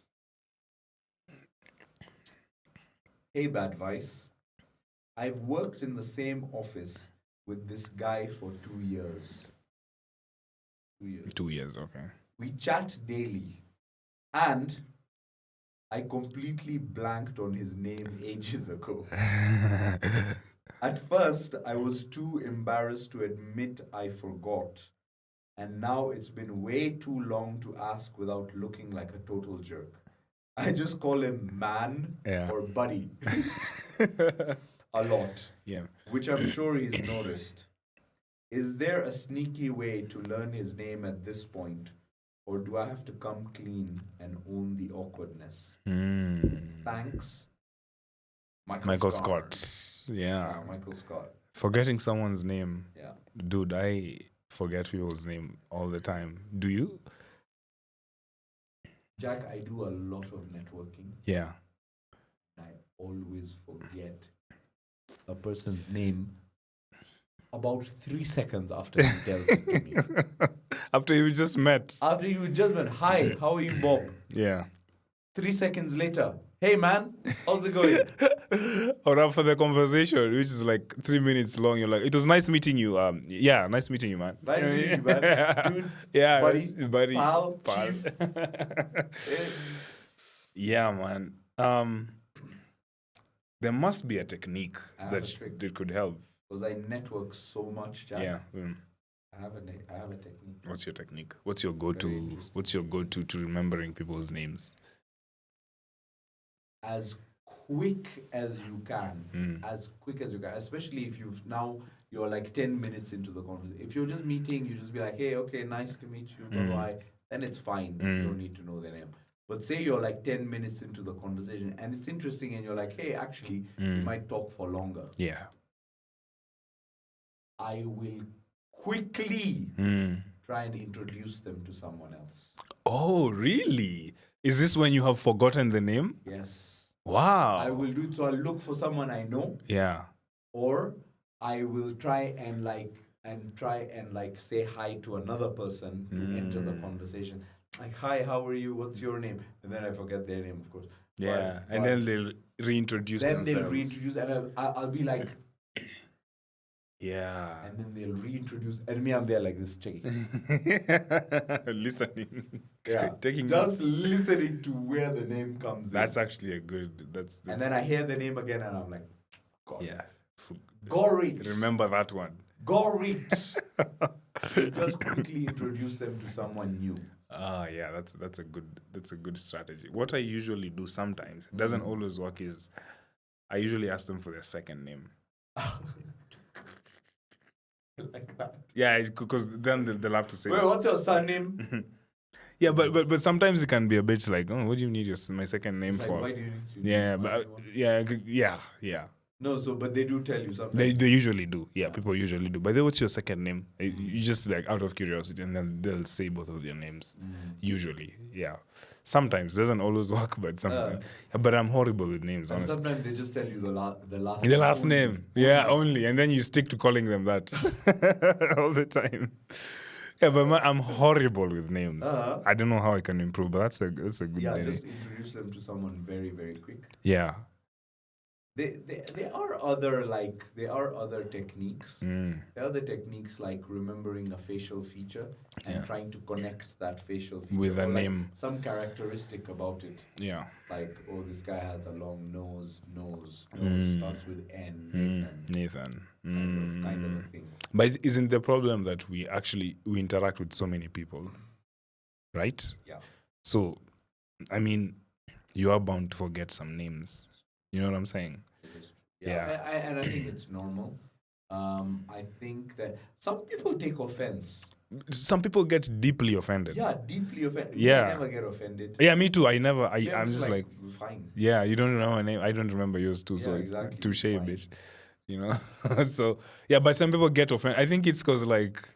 "Hey, BADVICE. I've worked in the same office with this guy for 2 years. 2 years. 2 years, okay. We chat daily. And I completely blanked on his name ages ago. At first, I was too embarrassed to admit I forgot. And now it's been way too long to ask without looking like a total jerk. I just call him man or buddy a lot, which I'm sure he's noticed. Is there a sneaky way to learn his name at this point? Or do I have to come clean and own the awkwardness? Thanks, Michael Scott. Yeah. Michael Scott. Forgetting someone's name. Yeah. Dude, I forget people's name all the time. Do you? Jack, I do a lot of networking. Yeah. I always forget a person's name about 3 seconds after he tells it to me. After you just met. After you just went, hi, how are you, Bob? Yeah. 3 seconds later, hey man, how's it going? Or after the conversation, which is like 3 minutes long, you're like, it was nice meeting you. Yeah, nice meeting you, man. Nice meeting you, man. Dude, yeah, buddy, pal, chief. Yeah, man. There must be a technique that could help. Because I network so much, Jack. Yeah. I have a technique. What's your technique? What's your go-to? What's your go-to to remembering people's names? As quick as you can. As quick as you can. Especially if you're like 10 minutes into the conversation. If you're just meeting, you just be like, hey, okay, nice to meet you, bye-bye. Then it's fine. You don't need to know their name. But say you're like 10 minutes into the conversation and it's interesting and you're like, hey, actually, we might talk for longer. Yeah. I will quickly try and introduce them to someone else. Oh, really? Is this when you have forgotten the name? Yes. Wow. I will do it. So I'll look for someone I know. Yeah. Or I will try and say hi to another person to enter the conversation. Like, hi, how are you? What's your name? And then I forget their name, of course. Yeah. And then they'll reintroduce themselves. Then they'll reintroduce, and I'll be like, yeah. And then they'll reintroduce, and me, I'm there like this, checking. Listening. Yeah. Taking just listening to where the name comes That's actually a good, that's And then I hear the name again, and I'm like, God. Yeah. Gorit. Remember that one. Gorit. Just quickly introduce them to someone new. Yeah, that's a good strategy. What I usually do sometimes, it doesn't always work, is I usually ask them for their second name. Like that. Yeah, because then they'll have to say, wait, what's your surname? Yeah, but sometimes it can be a bit like, oh, what do you need my second name for? Why do you need to? Yeah, but yeah. No, but they do tell you something. They usually do. Yeah, people usually do. But then what's your second name? You just like out of curiosity, and then they'll say both of their names. Usually, yeah. Sometimes doesn't always work, but sometimes. But I'm horrible with names. And honestly. sometimes they just tell you the last. The last name, yeah, only, and then you stick to calling them that all the time. Yeah, but I'm horrible with names. I don't know how I can improve, but that's a good name. Yeah, just introduce them to someone very, very quick. Yeah. There are other techniques. There are other techniques like remembering a facial feature and trying to connect that facial feature with a name, some characteristic about it. Yeah. Like, oh, this guy has a long nose starts with N. Nathan. Kind of a thing. But isn't the problem that we interact with so many people, right? Yeah. So, I mean, you are bound to forget some names. You know what I'm saying? Yeah. And I think it's normal. I think that some people take offense. Some people get deeply offended. Yeah, deeply offended. Yeah. I never get offended. Yeah, me too. I'm just like fine. Yeah, you don't know my name. I don't remember yours too. Yeah, so exactly. It's touche, bitch. You know? So, yeah, but some people get offended. I think it's because, like,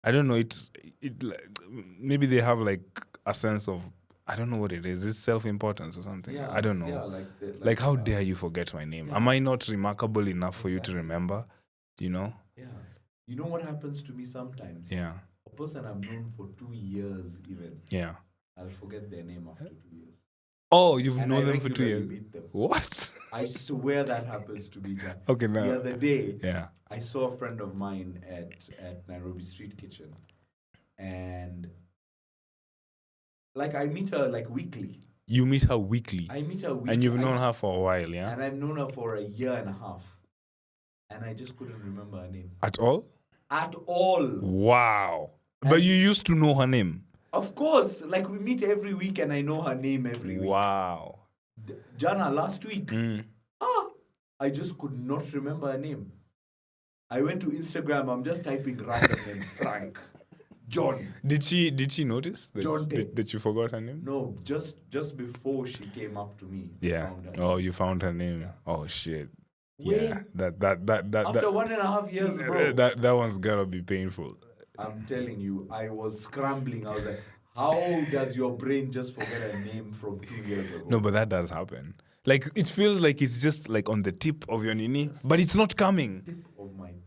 I don't know, it maybe they have, like, a sense of, I don't know what it is. It's self-importance or something. Yeah, I don't know. Yeah, like how dare you forget my name? Yeah. Am I not remarkable enough for you to remember? You know? Yeah. You know what happens to me sometimes? Yeah. A person I've known for 2 years even. Yeah. I'll forget their name after 2 years. Oh, you've known them for 2 years? Meet them. What? I swear that happens to me, Jack. Okay, now. The other day, yeah, I saw a friend of mine at Nairobi Street Kitchen. And like I meet her like weekly. You meet her weekly? I meet her weekly. And you've known her for a while, yeah? And I've known her for a year and a half. And I just couldn't remember her name. At all? At all. Wow. But you used to know her name? Of course. Like we meet every week and I know her name every week. Wow. Jana, last week. I just could not remember her name. I went to Instagram. I'm just typing random names. Frank. John. Did she notice that you forgot her name? No, just before she came up to me. Yeah. You found her name. Yeah. Oh shit. Yeah. That after 1.5 years, bro. That one's gotta be painful. I'm telling you, I was scrambling. I was like, how does your brain just forget a name from 2 years ago? No, but that does happen. Like it feels like it's just like on the tip of your nini, but it's not coming. Tip of mine.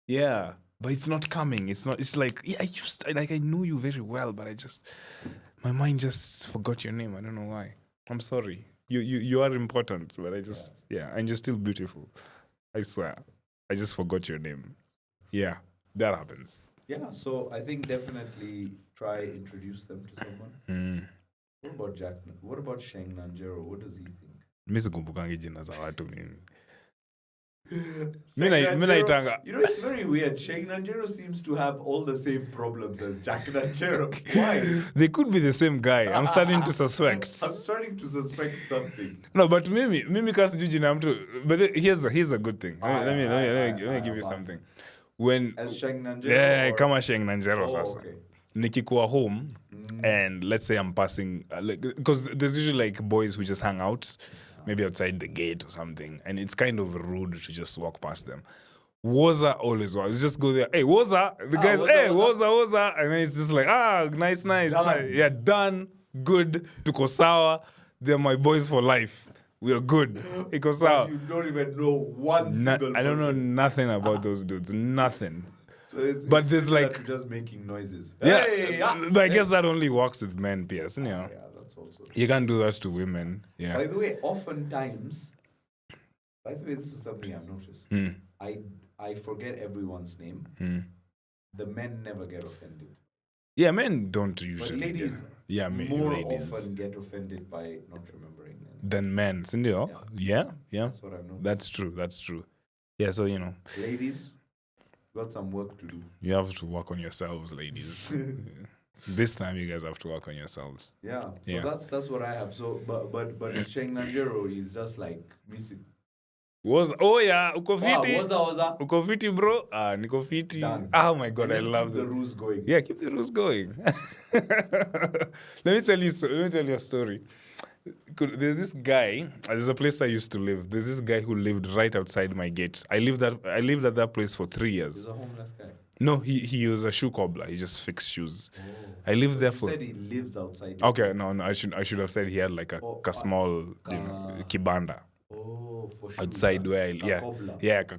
Yeah. But it's not coming. It's not. It's like I knew you very well, but my mind just forgot your name. I don't know why. I'm sorry. You are important, but and you're still beautiful. I swear. I just forgot your name. Yeah, that happens. Yeah, so I think definitely try introduce them to someone. What about Jack? What about Sheng Nanjero? What does he think? Mimi sikumbukangi jina za watu mimi. You know, it's very weird. Sheng Nanjero seems to have all the same problems as Jack Nanjero. Why? They could be the same guy. I'm starting to suspect. I'm starting to suspect something. No, but mimi kasi jina mtu. But here's a good thing. Let me give you something. When as Sheng Nanjero? Yeah, kama Sheng Nanjero sasa. Okay. Nikikuwa home, and let's say I'm passing, because there's usually like boys who just hang out, maybe outside the gate or something, and it's kind of rude to just walk past them. Woza always was. Just go there. Hey, Woza. The guys, hey, Woza. And then it's just like, nice. Done. Yeah, done. Good. Tuko sawa. They're my boys for life. We are good. Iko sawa. But you don't even know one single person. I don't know nothing about those dudes. Nothing. So it's there's like to just making noises. Yeah, Hey, but I guess that only works with men, Pierce. Yeah, that's also. You can't do that to women. Yeah. By the way, oftentimes, this is something I've noticed. I forget everyone's name. The men never get offended. Yeah, men don't usually. But ladies, more ladies often get offended by not remembering them. Than men, Cindy. Yeah. That's what I've noticed. That's true. Yeah, so ladies, got some work to do. You have to work on yourselves, ladies. This time, you guys have to work on yourselves. Yeah. So that's what I have. So, but Sheng Nanjero is just like missing. Uko fiti? Waza. Uko fiti, bro? Niko fiti. Done. Oh my God, I love the rules going. Yeah, keep the rules going. Let me tell you a story. There's this guy. There's a place I used to live. There's this guy who lived right outside my gate. I lived at that place for 3 years. He's a homeless guy. No, he was a shoe cobbler. He just fixed shoes. Oh. I lived there You said he lives outside. Okay, no. I should have said he had like a small, kibanda. Oh, for shoes. Outside where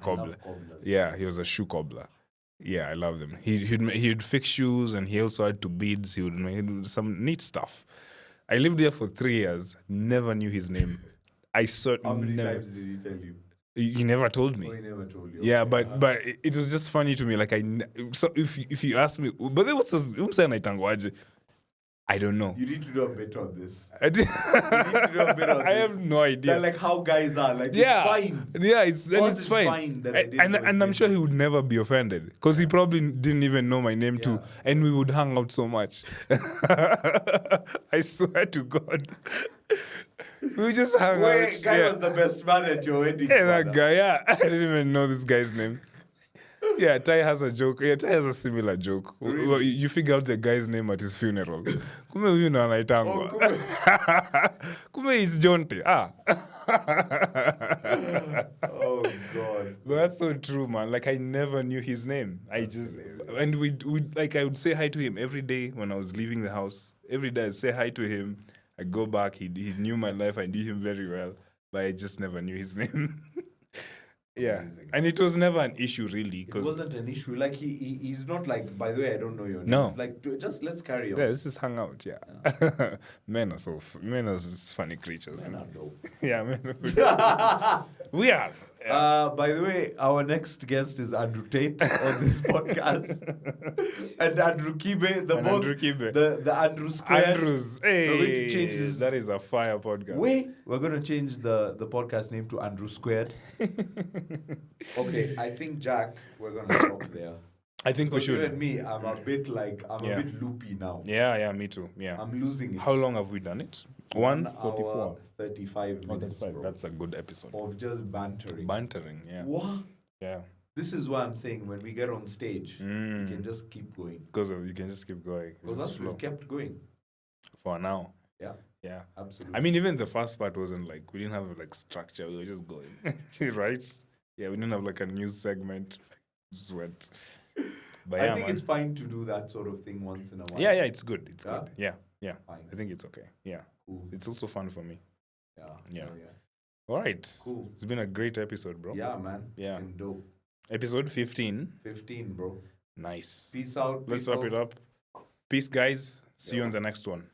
cobbler. Yeah, he was a shoe cobbler. Yeah, I love them. He'd fix shoes, and he also had 2 beads. He would make some neat stuff. I lived there for 3 years. Never knew his name. How many times did he tell you? He never told me. Oh, he never told you. Yeah, okay. but it was just funny to me. Like so if you ask me, but then what's this? I don't know. You need to do a bit on this. I have no idea. That, like how guys are. Like it's fine. Yeah, it's fine. And I'm sure he would never be offended because he probably didn't even know my name too, and we would hang out so much. I swear to God. We just hang out. Guy was the best man at your wedding. Yeah, that guy. Yeah, I didn't even know this guy's name. Yeah, Tai has a joke. Yeah, Tai has a similar joke. Really? You figure out the guy's name at his funeral. Kume huyu na anaitangwa. Kume is Jonte. Oh God. But that's so true, man. Like I never knew his name. I would say hi to him every day when I was leaving the house. Every day I'd say hi to him. I go back. He knew my life. I knew him very well, but I just never knew his name. Yeah, amazing. And it was never an issue really. It wasn't an issue. Like he's not like. By the way, I don't know your name. No, it's like just let's carry on. Yeah, let's just hang out. Yeah, men are funny creatures. Men are dope. Yeah, men. We are. Yeah. By the way, our next guest is Andrew Tate on this podcast, and Andrew Kibe, the Andrew Squared. Andrews, hey, that is a fire podcast. We're going to change the podcast name to Andrew Squared. Okay, I think Jack, we're going to stop there. I think we should. You and me, I'm a bit loopy now. Yeah, me too. Yeah, I'm losing it. How long have we done it? 1:44. 35 minutes. Bro. That's a good episode. Of just bantering. Yeah. What? Yeah. This is why I'm saying when we get on stage, we can just keep going. You can just keep going. Because we've kept going. For now. Yeah. Absolutely. I mean, even the first part wasn't like, we didn't have like structure. We were just going. Right? Yeah, we didn't have like a news segment. Just went. But I think it's fine to do that sort of thing once in a while. Yeah, it's good. It's good. Yeah. Fine. I think it's okay. Yeah. Cool. It's also fun for me. Yeah. All right. Cool. It's been a great episode, bro. Yeah, man. Yeah. Been dope. Episode 15. 15, bro. Nice. Peace out. Let's wrap it up. Peace, guys. See you on the next one.